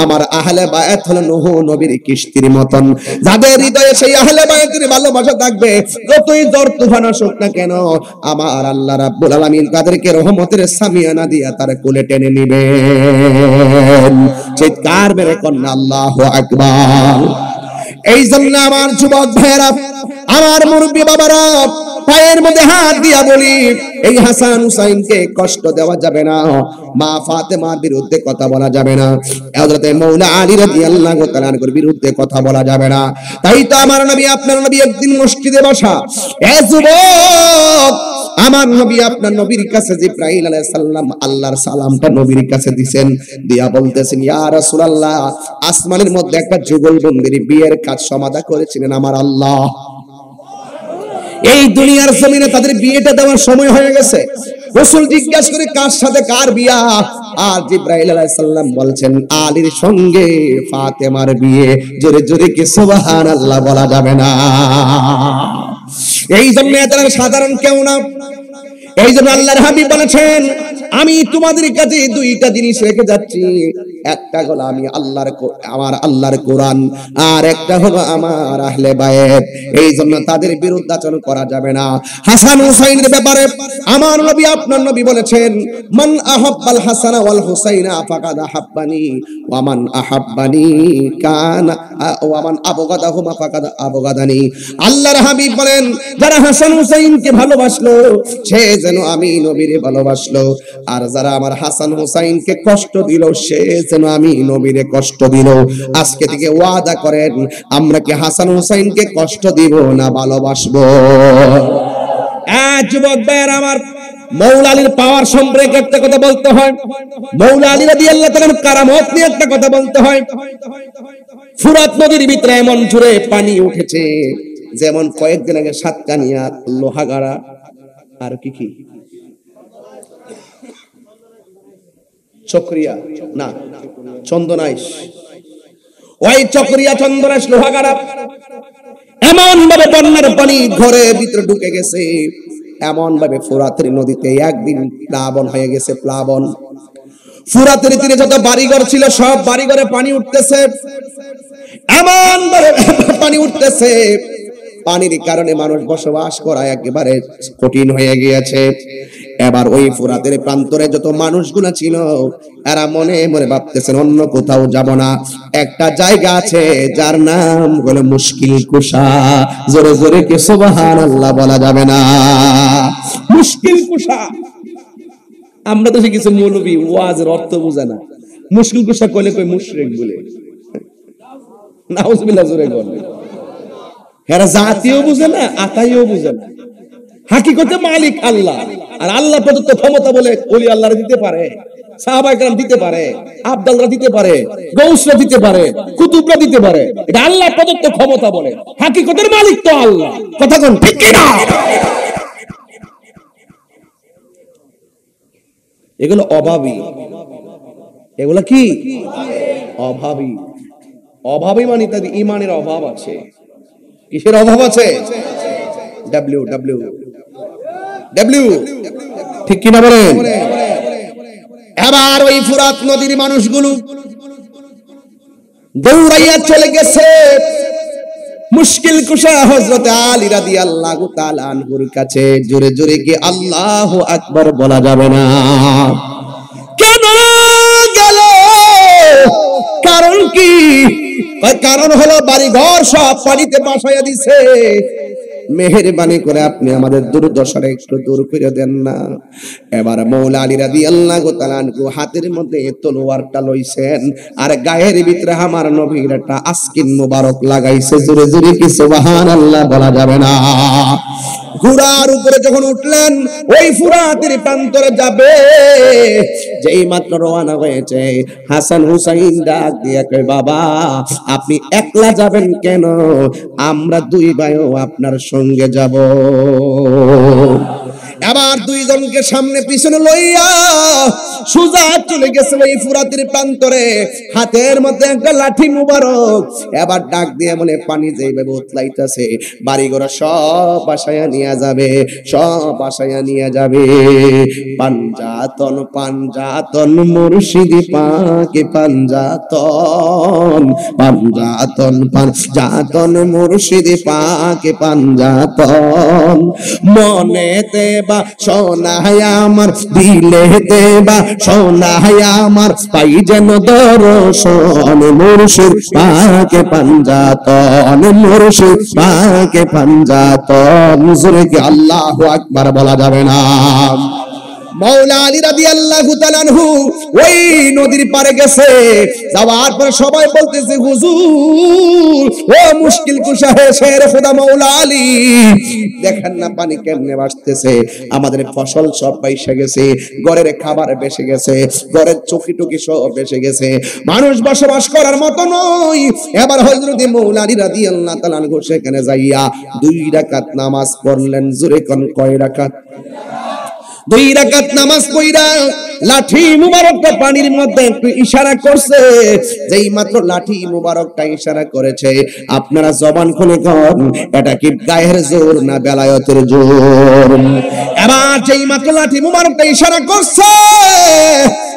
আমার আহলে বায়াত হলো নূহ নবীর কিস্তির মতন, যাদের হৃদয়ে সেই আহলে বায়াতের ভালোবাসা থাকবে, যতই ঝড় তুফান আসুক না কেন আমার আল্লাহ রাব্বুল আলামিন তাদেরকে রহমতের সামিয়ানা দিয়া তার কোলে টেনে নিবেন। চিৎকার মেরে কন্যা আল্লাহু আকবার। এই জন্য আমার যুবক ভাইয়েরা, আমার মুরব্বী বাবারা, পায়ের মধ্যে হাত দিয়া বলি, এই হাসান হুসাইনকে কষ্ট দেওয়া যাবে না, মা ফাতেমার বিরুদ্ধে কথা বলা যাবে না, হযরত মাওলা আলী রাদিয়াল্লাহু তাআলা এর বিরুদ্ধে কথা বলা যাবে না। তাই তো আমার নবী আপনার নবী একদিন মসজিদে বসা, এ যুবক, আমার নবী আপনার নবীর কাছে জিবরাইল আলাইহিস সালাম আল্লাহর সালামটা নবীর কাছে দিবেন, দিয়া বলতেছেন, ইয়া রাসূলুল্লাহ, আসমানের মধ্যে একটা যুগলবন্দির বিয়ের কাজ সমাধা করেছিলেন আমার আল্লাহ, এই দুনিয়ার জমিনে তাদের বিয়েটা দেওয়ার সময় হয়ে গেছে। রাসূল জিজ্ঞাসা করে কার সাথে কার বিয়া? আর জিবরাইল আলাইহিস সালাম বলছেন আলীর সঙ্গে ফাতেমার বিয়ে। জোরে জোরে কি সুবহানাল্লাহ বলা যাবে না? এই জন্য এরা সাধারণ কেউ না। এই জন্য আল্লাহর হাবিব বলেছেন, আমি তোমাদের কাছে দুইটা জিনিস রেখে যাচ্ছি, একটা হলো আমার আল্লাহর কোরআন, আর একটা হলো আমার আহলে বায়াত। এই জন্য তাদের বিরুদ্ধাচরণ করা যাবে না। হাসান হুসাইনের ব্যাপারে আমার নবী আপনার নবী বলেছেন, মান আহাব্বাল হাসান ওয়াল হুসাইনা ফাকাদ আহাব্বানি ওয়া মান আহাব্বানি কানা ওয়া মান আবগাদাহুমা ফাকাদ আবগাদানি। আল্লাহর হাবিব বলেন, যারা হাসান হুসাইনকে ভালোবাসলো সে যেন আমি নবীরে ভালোবাসলো, আর যারা আমার হাসান হুসাইনকে কষ্ট দিল সে যেন আমি নবীরে কষ্ট দিল। আজকে থেকে ওয়াদা করেন, আমরা কি হাসান হুসাইনকে কষ্ট দিব না ভালোবাসবো? যুবক ভাইয়ের আমার, মৌলা আলীর পাওয়ার সম্পর্কে একটা কথা বলতে হয়, মৌলা আলী রাদিয়াল্লাহু তাআলার কারামত নিয়ে একটা কথা বলতে হয়। ফুরাত নদীর ভিতরে এমন জোরে পানি উঠেছে, যেমন কয়েকদিন আগে সাতকানিয়া, লোহাগাড়া, আর কি কি চক্রিয়া না চন্দনাইশ, ওই চক্রিয়া চন্দনাইশ লোহাগাড়া এমন ভাবে বন্যার পানি ঘরে ভিতরে ঢুকে গেছে, এমন ভাবে ফুরাতের নদীতে একদিন প্লাবন হয়ে গেছে। প্লাবন, ফুরাতের তীরে যত বাড়িঘর ছিল সব বাড়িঘরে পানি উঠতেছে, এমন ভাবে পানি উঠতেছে, পানির কারণে মানুষ বসবাস করা একেবারে কঠিন হয়ে গিয়েছে। এবার ওই ফুরাতের প্রান্তরে যত মানুষগুলো ছিল এরা মনে মনে ভাবতেছেন অন্য কোথাও যাব না, একটা জায়গা আছে যার নাম হলো মুশকিল কুশা। জোরে জোরে কি সুবহানাল্লাহ বলা যাবে না? মুশকিল কুশা। আমরা তো কিছু মৌলবী ওয়াজের অর্থ বুঝে না, মুশকিল কুশা কইলে কই মুশরিক বলে, নাউজুবিল্লাহ, জোরে বলে। এরা জাতীয় বুঝে না, আতাইও বুঝে না। হাকিকতে মালিক আল্লাহ, আর আল্লাহ প্রদত্ত ক্ষমতা বলে ওলি আল্লাহরা দিতে পারে, সাহাবায়ে কেরাম দিতে পারে, আব্দুল্লাহ দিতে পারে, গৌসরা দিতে পারে, কুতুবরা দিতে পারে। এটা আল্লাহ প্রদত্ত ক্ষমতা বলে, হাকিকতের মালিক তো আল্লাহ। কথা কোন ঠিক কি না? এগুলো অভাবী, এগুলো কি অভাবী? অভাবী মানে তাদের ঈমানের অভাব আছে। কিসের অভাব আছে? ডব্লিউ, ঠিক কিনা বলেন? এবার ওই ফুরাত নদীর মানুষগুলো দৌড়াইয়া চলে গেছে মুশকিল কুশা হযরত আলী রাদিয়াল্লাহু তাআলা আনহুর কাছে। জোরে জোরে কি আল্লাহু আকবার বলা যাবে না? কেন গেল? কারণ কি? কারণ হলো বাড়ি ঘর সব পানিতে ভাসাইয়া দিছে। মেহেরবানি করে আপনি আমাদের দুর্দশাটা একটু দূর করে দেন না। এবার মৌলা আলী রাদিয়াল্লাহু তাআলা আনহু হাতের মধ্যে তলোয়ারটা লইছেন আর গায়ের ভিতরে আমার নবীর একটা আসকিন মুবারক লাগাইছে। জোরে জোরে কি সুবহানাল্লাহ বলা যাবে না? ঘোড়ার উপরে যখন উঠলেন ওই ফুরাতের প্রান্তরে যাবে, যেই মাত্র রওনা হয়েছে হাসান হুসাইন ডাক দিয়ে কয়, বাবা আপনি একলা যাবেন কেন? আমরা দুই ভাইও আপনার সঙ্গে যাব। এবার দুইজনকে সামনে পিছনে লইয়া সুজা চলে গেছে ওই ফুরাতের প্রান্তরে, হাতের মধ্যে একটা লাঠি মুবারক। এবার ডাক দিয়ে বলে, পানি যেইভাবে উতলাইতেছে বাড়িঘর সব বাসায়া নিয়ে যাবে, সব বাসায়া নিয়ে যাবে। পাঞ্জাতন পাঞ্জাতন মুর্শিদি পাকে পাঞ্জাতন, পাঞ্জাতন পাঞ্জাতন মুর্শিদি পাকে পাঞ্জাতন। মনেতে বা সোনায় আমার, দিলেতে বা সোনায় আমার, পাই যেন দর্শন মুর্শিদ পাকে পাঞ্জাতন, মুর্শিদ পাকে পাঞ্জাতন। জোরে কি আল্লাহু আকবার বলা যাবে না? মৌলা আলী রাদিয়াল্লাহু তাআলা আনহু ওই নদীর পারে গেছে। যাওয়ার পর সবাই বলতেছে, হুজুর ও মুশকিল কুশা হে শের খোদা মৌলা আলী, দেখেন না পানি কেমনে ভাসতেছে, আমাদের ফসল সব বাইসে গেছে, ঘরের খাবার বেশে গেছে, ঘরের চকি টুকি সব বেশে গেছে, মানুষ বসবাস করার মতো নয়। এবার হযরত মৌলা আলী রাদিয়াল্লাহু তাআলা আনহু সেখানে যাইয়া 2 রাকাত নামাজ পড়লেন। জোরে কোন কয় রাকাত? 2 রাকাত নামাজ পড়া লাঠি মুবারকটা পানির মধ্যে একটু ইশারা করছে। যেই মাত্র লাঠি মুবারকটা ইশারা করেছে, আপনারা জবান খুলে কোন এটা কি গায়ের জোর না বেলায়েতের জোর? এবার যেই মাত্র লাঠি মুবারকটা ইশারা করছে,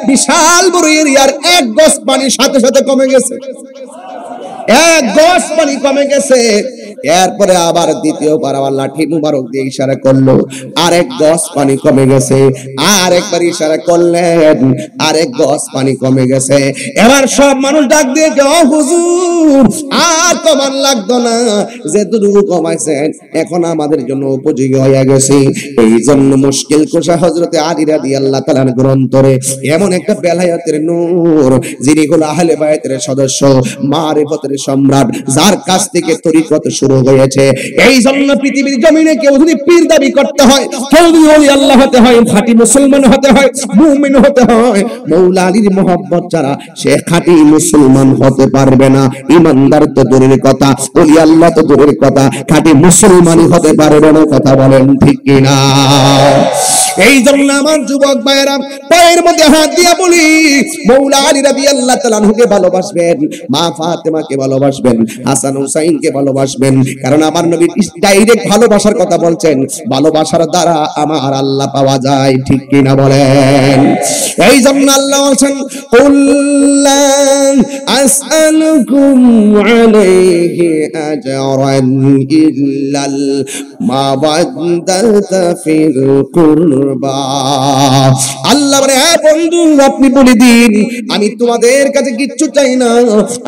বিশাল বড় এরিয়ার 1 গজ পানির সাথে সাথে কমে গেছে, 1 গজ পানি কমে গেছে। এরপরে আবার দ্বিতীয়বার আবার লাঠি মুবারক দিয়ে ইশারা করলো, আর 1 গজ পানি কমে গেছে। আর একবার ইশারা করলেন, আর 1 গজ পানি কমে গেছে। এবার সব মানুষ ডাক দিয়ে, ও হুজুর আর কমান লাগতো না, যে দুটুকু কমাইছেন এখন আমাদের জন্য উপযোগী হয়ে গেছে। এই জন্য মুশকিল কুশা হযরত আলী রাদিয়াল্লাহু তাআলা গ্রন্থরে এমন একটা বেলায়েতের নূর, যিনি হলো আহলে বায়াতের সদস্য, মারিফতের সম্রাট, যার কাছ থেকে তরিকত শুরু হয়েছে। এই জন্য পৃথিবীর জমিনে কেউ যদি পীর দাবি করতে হয়, কেউ যদি ওলি আল্লাহ হতে হয়, খাঁটি মুসলমান হতে হয়, মুমিন হতে হয়, মৌলা আলীর মহব্বত ছাড়া সে খাঁটি মুসলমান হতে পারবে না। ইমানদার তো দূরের কথা, ওলি আল্লাহ তো দূরের কথা, খাঁটি মুসলমানই হতে পারবে না। কথা বলেন ঠিক কিনা? এই জন্য আমার যুবক ভাইয়েরা পায়ের মধ্যে হাত দিয়া বলি, মৌলা আলী রাদিয়াল্লাহু তাআলা আনহুকে ভালোবাসবেন, মা ফাতেমাকে ভালোবাসবেন, হাসান হুসাইনকে ভালোবাসবেন, কারণ আমার নবী ডাইরেক্ট ভালোবাসার কথা বলছেন, ভালোবাসার দ্বারা আমার আল্লাহ পাওয়া যায়। ঠিক কিনা বলেন? এই জন্য আল্লাহ বলছেন, কুল্লা আসআলুকুম আলাইহি আজরান ইল্লাল মাওয়াদ্দাতা ফিল কুরবা। আল্লাহ বলে, হ্যাঁ বন্ধু আপনি বলে দিন, আমি তোমাদের কাছে কিচ্ছু চাই না।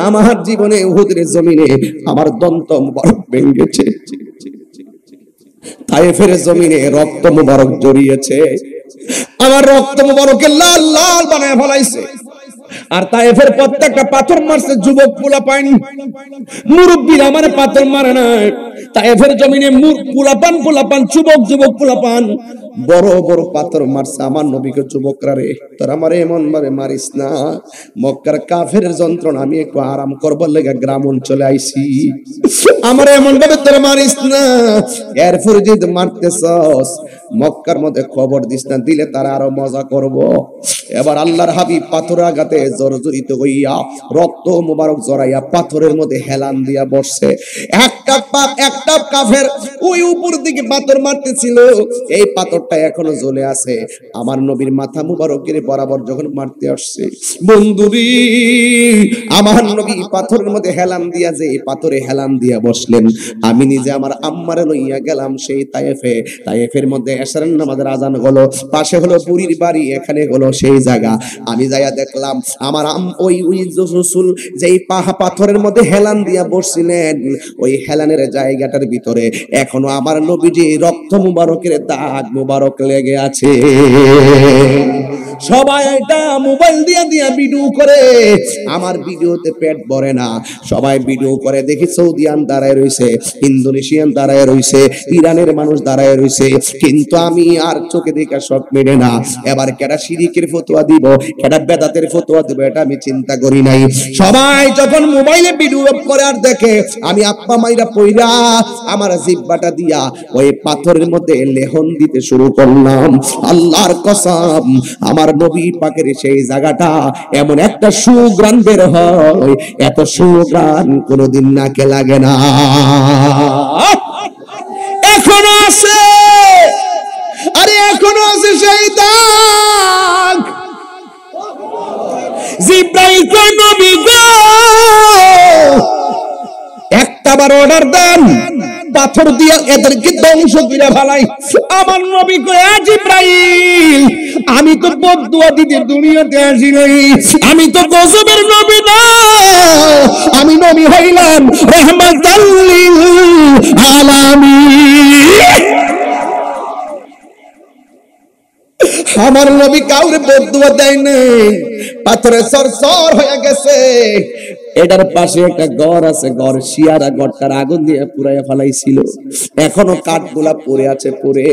আমার জীবনে উহুদের জমিনে আমার দন্ত মুবারক ভেঙেছে, তায়েফের জমিনে রক্ত মুবারক জড়িয়েছে, আমার রক্ত মুবারকে লাল লাল বানায় ফলাইছে। আর তায়েফের প্রত্যেকটা পাথর মারছে যুবক পোলা পায়নি, মুরব্বীরা মানে পাথর মারে না। তায়েফের জমিনে পোলাপান পোলাপান, যুবক যুবক পোলাপান বড় বড় পাথর মারছে আমার নবীকে। যুবকরা রে, তোরা আমারে এমন ভাবে মারিস না, মক্কার কাফের যন্ত্রণা আমি একটু আরাম করবার লেগে গ্রাম অঞ্চলে আইছি, আমার এমন ভাবে তোরা মারিস না। এরপর যদি মারতেছস মক্কার মধ্যে খবর দিস না, দিলে তারা আরো মজা করব। এবার আল্লাহর হাবিব পাথরের আঘাতে জর্জরিত হইয়া রক্ত মোবারক জড়াইয়া পাথরের মধ্যে হেলান দিয়া বসছে। একটা কাফের ওই উপর দিকে পাথর মারতেছিল, এই পাথরটা এখনো জ্বলে আছে। আমার নবীর মাথা মুবারকের বরাবর যখন মারতে আসছে, বন্ধুরি আমার নবী পাথরের মধ্যে হেলান দিয়া, যে পাথরে হেলান দিয়া বসলেন, আমি নিজে আমার আম্মারে লইয়া গেলাম সেই তায়েফে। তায়েফের মধ্যে এশারের নামাজের আজান হলো, পাশে হলো পুরীর বাড়ি, এখানে হলো সেই জায়গা। আমি যাইয়া দেখলাম আমার ওই রাসূল যেই পাথরের মধ্যে হেলান দিয়া বসছিলেন, ওই হেলানের জায়গাটার ভিতরে এখনো আমার নবীজি রক্ত মুবারকের দাগ মুবারক লেগে আছে। সবাই এটা মোবাইল দিয়া ভিডিও করে, আমার ভিডিওতে পেট ভরে না। সবাই ভিডিও করে, দেখি সৌদিয়ান দাঁড়ায় রইছে, ইন্দোনেশিয়ান দাঁড়ায় রইছে, ইরানের মানুষ দাঁড়ায় রইছে, কিন্তু আমি আর চোখে দেখা শখ মেরে না। এবার কেডা শিরিকের ফতোয়া দিব, কেডা বেদাতের ফতোয়া দিব, এটা আমি চিন্তা করি নাই। সবাই যখন মোবাইলে ভিডিও করে আর দেখে, আমি আপ্পা মাইরা পইরা আমার জিহ্বাটা দিয়া ওই পাথরের মধ্যে লেহন দিতে শুরু করলাম। আল্লাহর কসম, আমার নবী পাকের সেই জায়গাটা এমন একটা সুঘ্রাণ বের হয়, এত সুঘ্রাণ কোনোদিন নাকে লাগে না। এখনো আছে, আরে এখনো আছে সেই দাগ। জিব্রাইল কয় নবী গো, একটাবার অর্ডার দেন, পাথর দিয়া এদেরকে ধ্বংস করে ফেলাই। আমার নবী কয় জিব্রাইল, আমি তো বদদুয়া দিতে দুনিয়াতে আসি নাই, আমি তো গজবের নবী না, আমি নবী হইলাম রাহমাতাল লিল আলামিন। আমার নবী কাউরে বদদুয়া দেয় নাই, পাথরে সরসর হয়ে গেছে। এটার পাশে একটা ঘর আছে, ঘর শিয়ারা, ঘরটার আগুন দিয়ে পুরাইয়া ফেলাইছিল, এখনো কাঠগুলা পড়ে আছে। পড়ে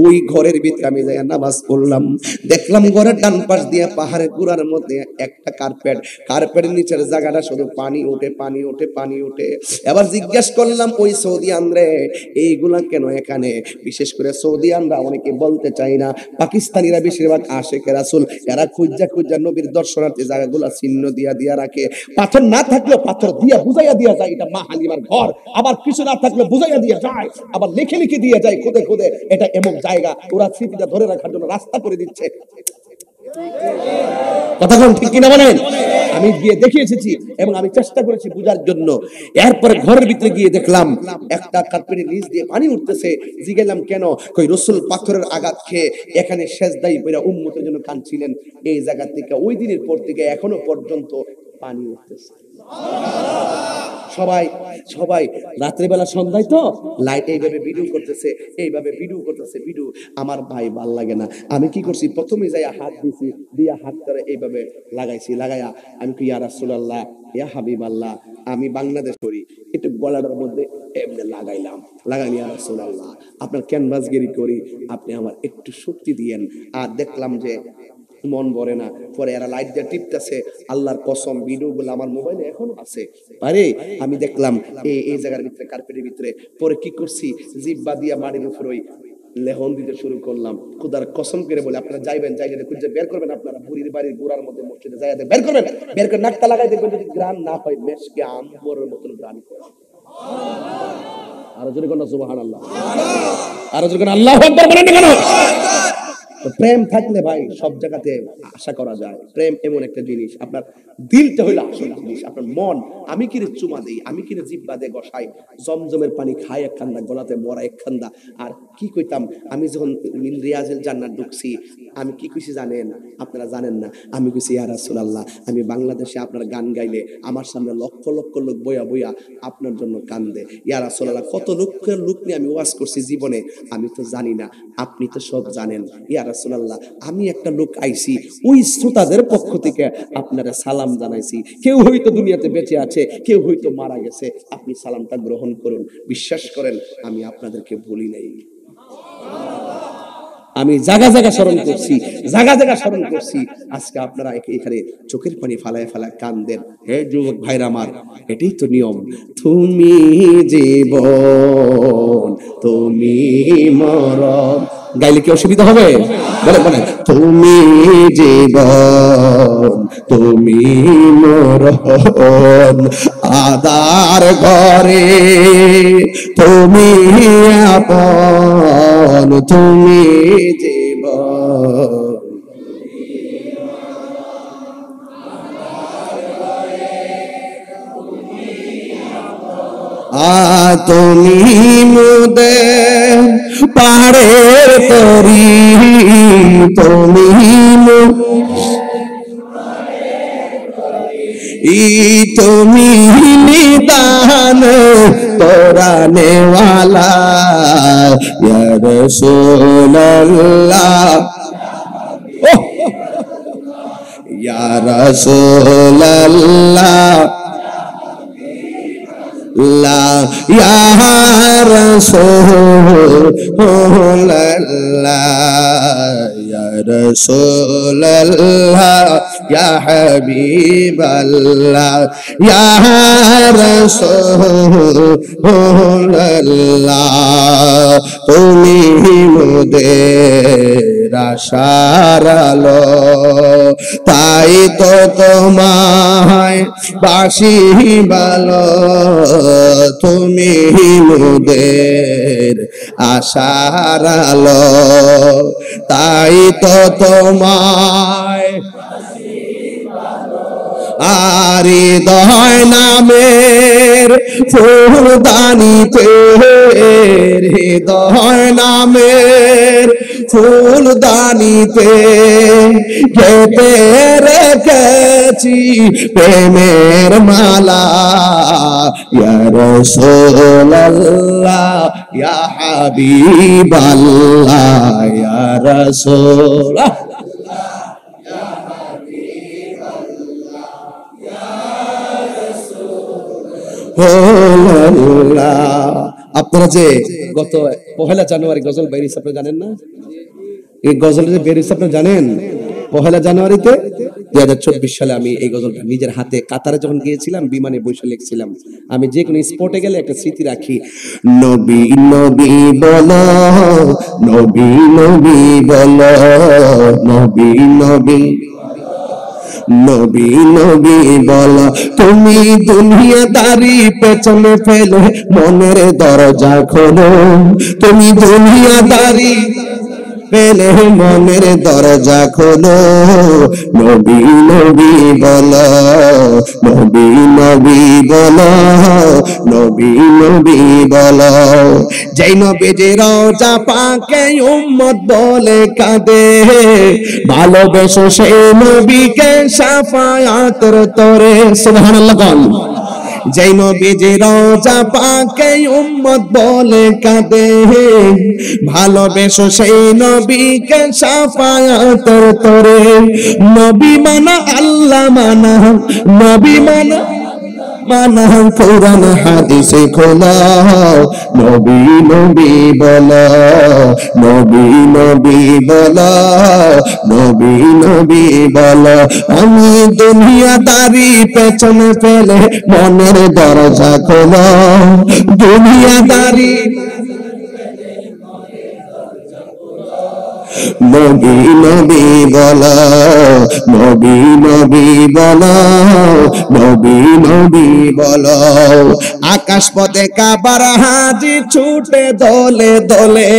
ওই ঘরের ভিতরে আমি যাই নামাজ পড়লাম, দেখলাম ঘরের ডান পাশ দিয়ে পাহাড়ের গুড়ার মধ্যে একটা কার্পেটের নিচের জায়গাটা শুধু পানি ওঠে, পানি ওঠে, পানি ওঠে। এবার জিজ্ঞেস করলাম ওই সৌদিয়ান রে, এইগুলা কেন এখানে? বিশেষ করে সৌদিয়ানরা অনেকে বলতে চাই না, পাকিস্তানিরা বেশিরভাগ আশেকে রাসূল, এরা খুঁজা নবীর দর্শনার্থী জায়গাগুলা চিহ্ন দিয়া রাখে। পাথর না থাকলে পাথর দিয়া বুঝাইয়া দিয়া যায় এটা মা হালিমার ঘর, আবার কিছু না থাকলে বুঝাইয়া দিয়া যায়, আবার লিখে দিয়া যায় খুদে এটা এমন জায়গা। ওরা স্মৃতিটা ধরে রাখার জন্য রাস্তা করে দিচ্ছে। কথা কোন ঠিক কিনা বলেন? আমি গিয়ে দেখে এসেছি এবং আমি চেষ্টা করেছি বুঝার জন্য। এরপরে ঘরের ভিতরে গিয়ে দেখলাম একটা কার্পেটের নিচ দিয়ে পানি উঠতেছে। জিজ্ঞাসলাম কেন? কই রাসূল পাথরের আঘাত খেয়ে এখানে সেজদায় পড়ে উম্মতের জন্য কাঁদছিলেন, এই জায়গা থেকে ওই দিনের পর থেকে এখনো পর্যন্ত পানি উঠতেছে। সবাই রাত্রিবেলা সন্ধ্যায় তো লাইট এইভাবে ভিডিও করতেছে, ভিডিও। আমার ভাই ভাল লাগে না, আমি কি করছি, প্রথমে যাই হাত দিছি, দিয়া হাত করে এইভাবে লাগাইয়া আমি কি ইয়া রাসূলুল্লাহ, ইয়া হাবিবাল্লাহ, আমি বাংলাদেশ করি, একটু গলাটার মধ্যে এমনি লাগাইলাম, ইয়া রাসূলুল্লাহ আপনার ক্যানভাসগিরি করি, আপনি আমার একটু শক্তি দিয়েন। আর দেখলাম যে মন ভরে না। পরে এরা লাইট দিয়ে টিপতেছে, আল্লাহর কসম ভিডিওগুলো আমার মোবাইলে এখনো আছে। আরে আমি দেখলাম এই জায়গার ভিতরে, কার্পেটের ভিতরে। পরে কি করছি, জিহ্বা দিয়া মাটির উপর ওই লেহন দিতে শুরু করলাম। খুদার কসম করে বলে, আপনারা যাইবেন, যাইলে খুঁজে বের করবেন, আপনারা বুড়ির বাড়ির গোড়ার মধ্যে মসজিদে যাই বের করবেন, বের করে নাকটা লাগাই দেখবেন, যদি গ্রান না হয় মেশকে আম্বরের মতন গ্রান করে। আরো জোরে কোন সুবহানাল্লাহ, আরো জোরে কোন আল্লাহু আকবার বলেন কেন? প্রেম থাকলে ভাই সব জায়গাতে আশা করা যায়। প্রেম এমন একটা জিনিস, আপনার দিলটা হইলো আসল জিনিস, আপনার মন। আমি কিরে চুমা দেই, আমি কিরে জিব্বা দিয়ে গসাই, জমজমের পানি খাই এক খান্দা, গলাতে মরা এক খান্দা। আর কি কইতাম, আমি যখন রিয়াজুল জান্নাত ঢুকছি, আমি কি কইছি জানেন? আপনারা জানেন না। আমি কইছি ইয়া রাসূলুল্লাহ, আমি বাংলাদেশে আপনার গান গাইলে আমার সামনে লক্ষ লক্ষ লোক বইয়া আপনার জন্য কান্দে। ইয়া রাসূলুল্লাহ, কত লক্ষের লোক নিয়ে আমি ওয়াজ করছি জীবনে, আমি তো জানি না, আপনি তো সব জানেন। ইয়া রাসূলুল্লাহ, আমি একটা লোক আইছি, ওই শ্রোতাদের পক্ষ থেকে আপনারা সালাম জানাইছি। কেউ হয়তো দুনিয়াতে বেঁচে আছে, কেউ হয়তো মারা গেছে, আপনি সালামটা গ্রহণ করুন। বিশ্বাস করেন আমি আপনাদেরকে ভুলি নাই। আমি জায়গা স্মরণ করছি, আজকে আপনারা এখানে চোখের পানি ফালায় কান্দেন। হে যুবক ভাইরা আমার, এটাই তো নিয়ম। তুমি জীবন, তুমি মরণ, গাইলে কি অসুবিধা হবে? বলে বলে, তুমি জীবন তুমি মরণ আদার ঘরে তুমি আপন তুমি জীবন। তুমি মুদের পাড়ের তরি তুমি তুমি নিদান তোরা নেওয়ালা ইয়া রাসূলুল্লাহ ইয়া রাসূলুল্লাহ লা ইয়া রাসূলুল্লাহ ইয়া রাসূলুল্লাহ ইয়া হাবিবাল্লাহ ইয়া রাসূলুল্লাহ তুমি মোদের আশার আলো তাই তো তোমায় বাসি ভালো তুমি মোদের আশার আলো তাই তো তোমায় আর হৃদয় নামের ফুলদানিতে হৃদয় নামের ফুলদানিতে গেঁথে রেখেছি প্রেমের মালা ইয়া রাসূলুল্লাহ ইয়া হাবিবাল্লাহ ইয়া রাসূলুল্লাহ আপনারা যে গত 1 জানুয়ারি গজল বেরিয়েছে আপনারা জানেন না? এই গজল যে বেরিয়েছে আপনারা জানেন? 1 জানুয়ারিতে 2024 সালে আমি এই গজলটা নিজের হাতে কাতারে যখন গিয়েছিলাম বিমানে বসে লিখছিলাম। আমি যে কোনো স্পটে গেলে একটা স্মৃতি রাখি। নবী নবী বলো নবী নবী বলো নবী নবী নবী নবী বলো তুমি দুনিয়াদারি পেছনে ফেলে মনের দরজা খোলো তুমি দুনিয়াদারি পেলে মনের দরজা খোলো নবী নবী বলো নবী নবী বলো নবী নবী বলো যেই নবীজির রওজা পাকে উম্মত বলে কাঁদে ভালোবেসো সেই নবীকে শাফায়াতের তরে সুবহানাল্লাহ বল যেই নবীজির রওজা পাকে উম্মত বলে কাঁদে ভালোবেসো সেই নবীকে শাফায়াতের তরে নবী মানা আল্লাহ মানা নবী মানা মানা কোরআন হাদিসে খোলা নবী নবী বলা নবী নবী বলা নবী নবী বলা আমি দুনিয়াদারি পেছনে ফেলে মনের দরজা খোলা দুনিয়াদারি নবী নবী বলা নবী নবী বলা নবী নবী বলা আকাশ পথে কাবার হাজি ছুটে দলে দলে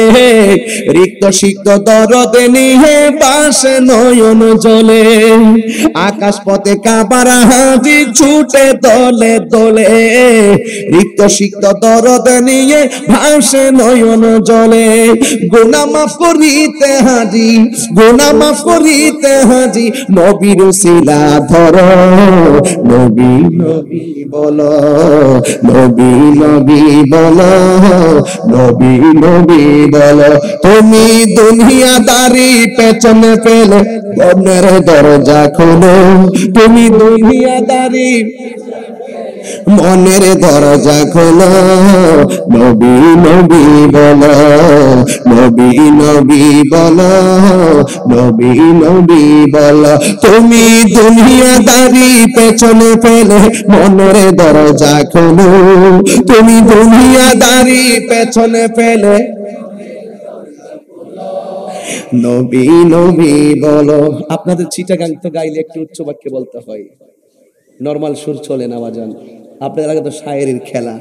রিক্ত সিক্ত দরদ নিয়ে পাশে নয়ন জলে আকাশ পথে কাবার হাজি ছুটে দলে দলে রিক্ত সিক্ত দরদ নিয়ে ভাসে নয়ন জলে গুনাহ মাফ করিতে হাজি গুনাহ মাফ করিতে হাজি নবীর উসিলা ধরো নবী নবী বলো নবী নবী বলো নবী নবী বলো তুমি দুনিয়াদারি পেছনে ফেলে মনের দরজা খোলো তুমি দুনিয়াদারি মনের দরজা খোলো নবী নবী বলো নবী নবী বলো নবী নবী বলো তুমি দুনিয়াদারি পেছনে ফেলে মনের দরজা খোলো তুমি দুনিয়াদারি পেছনে ফেলে নবী নবী বলো। আপনাদের চিটাগাং তো গাইলে একটু উচ্চ বাক্যে বলতে হয়, নরমাল সুর চলে না বাজান। আপনাদের আগে তো শায়েরির খেলা।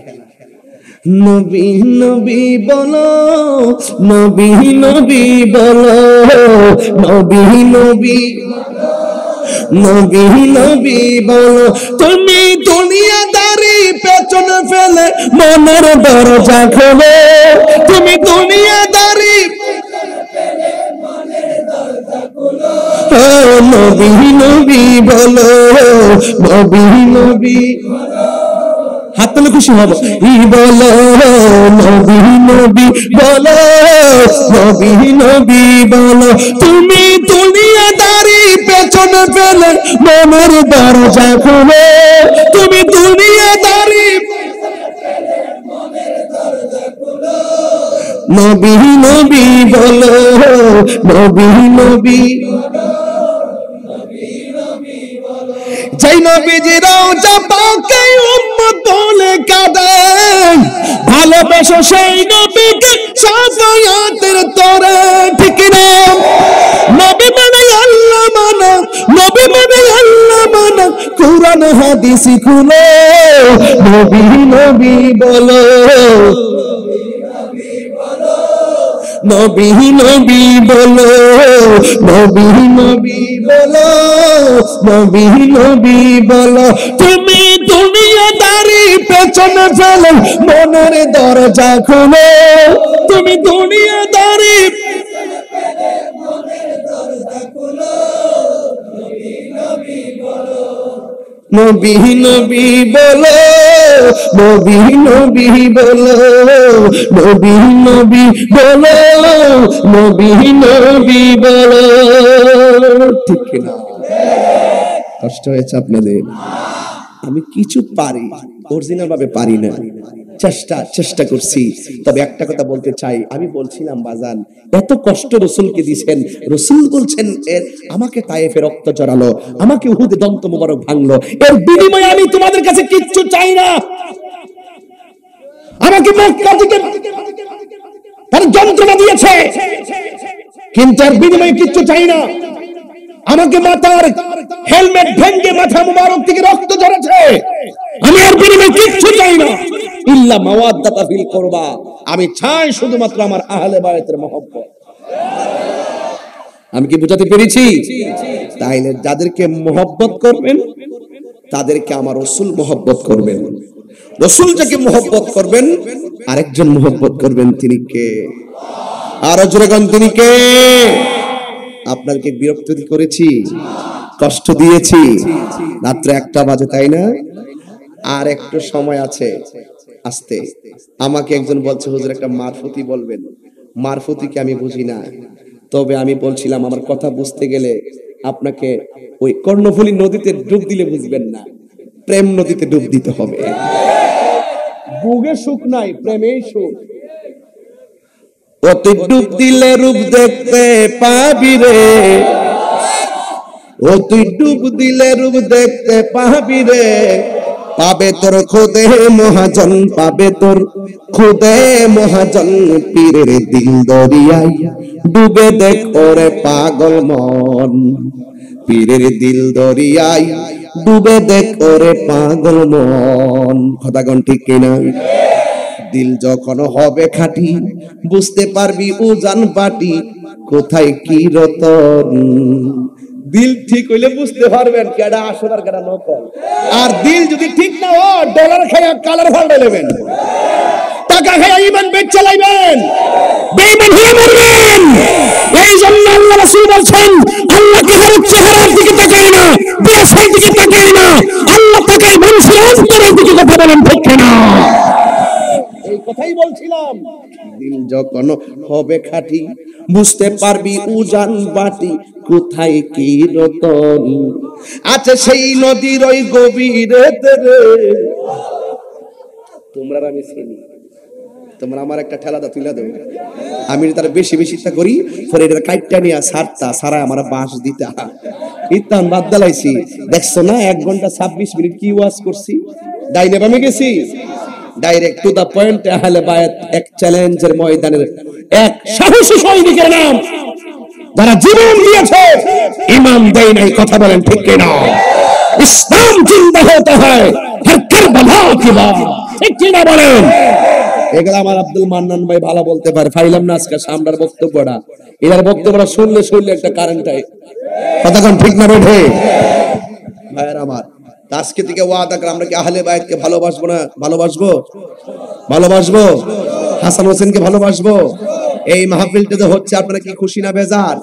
নবী নবী বলো, নবী নবী বলো, নবী নবী, নবী নবী বলো। তুমি দুনিয়াদারি পেছনে ফেলে মনের দরজা খোলো। তুমি দুনিয়াদারি ও নবী নবী বলো, নবী নবী। হাত তালে খুশি হব। ই বলো নবী নবী বলো, নবী নবী বলো। তুমি দুনিয়াদারি পেছনে ফেলে মনের দরজা খোলো। তুমি দুনিয়াদারি নবী নবী বলো, নবী নবী। যেই নবীজি রওজা পাকে উম্মত বলে কাঁদে, ভালোবাসো সেই নবীকে শাফায়াতের তরে, ঠিক না? নবী মানে আল্লাহ মানা, নবী মানে আল্লাহ মানা, কুরআন হাদিস খুলো। নবী নবী বলো, নবী নবী বলো, নবী নবী বলো, নবী নবী বলো। তুমি দুনিয়াদারি পেছনে ফেলে মনের দরজা খোলো। তুমি দুনিয়াদারি নবী নবী বলো, নবী নবী বলো, নবী নবী বলো, নবী নবী বলো। ঠিক না? কষ্ট হয়েছে আপনাদের? আমি কিছু পারি, অরিজিনাল ভাবে পারি না, চেষ্টা করছি। তবে একটা কথা বলতে চাই, আমি বলছিলাম বাজান, এত কষ্ট রসুলকে দিয়েছেন, রসুল বলছেন এর আমাকে তায়েফে রক্ত জড়ালো, আমাকে উহুদে দন্ত মোবারক ভাঙলো, এর বিনিময়ে আমি তোমাদের কাছে কিচ্ছু চাই না। আমাকে মক্কা থেকে তার যন্ত্রণা দিয়েছে, কিন্তু এর বিনিময়ে কিচ্ছু চাই না। আমাকে মাথার হেলমেট ভেঙে মাথা মুবারক থেকে রক্ত ঝরেছে, আমি এর বিনিময়ে কিচ্ছু চাই না। ইল্লা মাওয়াদ্দাতা ফিল কুরবা, আমি চাই শুধুমাত্র আমার আহলে বায়তের মহব্বত। আমি কি বুঝাতে পেরেছি? তাইলে যাদেরকে মহব্বত করবেন তাদেরকে আমার রাসূল মহব্বত করবেন। রাসূল যাকে মহব্বত করবেন আরেকজন মহব্বত করবেন, তিনি কে? আরো জোরে গান, তিনি কে? আপনাকে বিরক্ত করেছি, কষ্ট দিয়েছি, রাত্র 1টা বাজে, তাই না? আর একটু সময় আছে, আস্তে। আমাকে একজন বলছে হুজুর একটা মারফতি বলবেন। মারফতিকে আমি বুঝি না, তবে আমি বলছিলাম আমার কথা বুঝতে গেলে আপনাকে ওই কর্ণফুলী নদীতে ডুব দিলে বুঝবেন না, প্রেম নদীতে ডুব দিতে হবে। বুগে সুখ নাই, প্রেমেই সুখ। ও তুই ডুব দিলে রূপ দেখতে পাবি রে, ও তুই ডুব দিলে রূপ দেখতে পাবি রে, পাবে তোর খুদে মহাজন, পাবে তোর খুদে মহাজন। পীরের দিল দরিয়ায় ডুবে দেখ ওরে পাগল মন, পীরের দিল দরিয়ায় ডুবে দেখ ওরে পাগল মন। কথাগণ ঠিক কিনা? দিল যখন হবে খাঁটি বুঝতে পারবি উজান বাটি, কোথায় কি রতন। দিল ঠিক হইলে বুঝতে পারবেন কেডা আসল আর কেডা নকল। আর দিল যদি ঠিক না হয়, ডলার খাইয়া কালার ফান্ডে নেবেন, টাকা খাইয়া ইমান বেচ চালাইবেন, বেঈমান হয়ে মরবেন। এই জন্য আল্লাহ রাসূল বলছেন, আল্লাহ কারো চেহারার দিকে তাকায় না, ড্রেসের দিকে তাকায় না, আল্লাহ তাকায় মানুষের অন্তরের দিকে। কথা বলেন ঠিক না? এই কথাই বলছিলাম, দিল যখন হবে খাঁটি বুঝতে পারবি উজান বাটি, কোথায় কি রতন আছে সেই নদীর ওই গভীরে। তোমরা আমি চিনি, তোমরা আমার একটা ঠেলা দাও, তুলে দাও, আমি তার বেশি বেশি ইচ্ছা করি, পরে এটা কাইটটা নিয়ে সারতা সারা আমার বাঁশ দিতা ইতাম বাদ দালাইছি। দেখছো না 1 ঘন্টা 26 মিনিট কি ওয়াজ করছি, ডাইনে বামে গেছি, ডাইরেক্ট টু দা পয়েন্ট। আহলে বায়াত এক চ্যালেঞ্জের ময়দানের এক সাহসী সৈনিকের নাম যারা জীবন দিয়েছে ইমান দেয় নাই, কথা বলেন ঠিক কিনা? ইসলাম জিন্দা হতে হয় হর কারবালা কি বাত, ঠিক কিনা বলেন? এগুলো আমার আব্দুল মান্নান ভাই ভালো বলতে পারে, পাইলাম না আজকে সামনের বক্তব্যটা, এর বক্তব্যটা শুনলে একটা কারেন্ট হয়, কথা কোন ঠিক না বেঠে? ভাইয়ের আমার, আজকে থেকে ওয়াদা করে আমরা কি আহলে বাইতকে ভালোবাসবো না? ভালোবাসবো। হাসান হোসেনকে ভালোবাসবো। এই মাহফিলটা হচ্ছে, আপনারা কি খুশি না বেজার?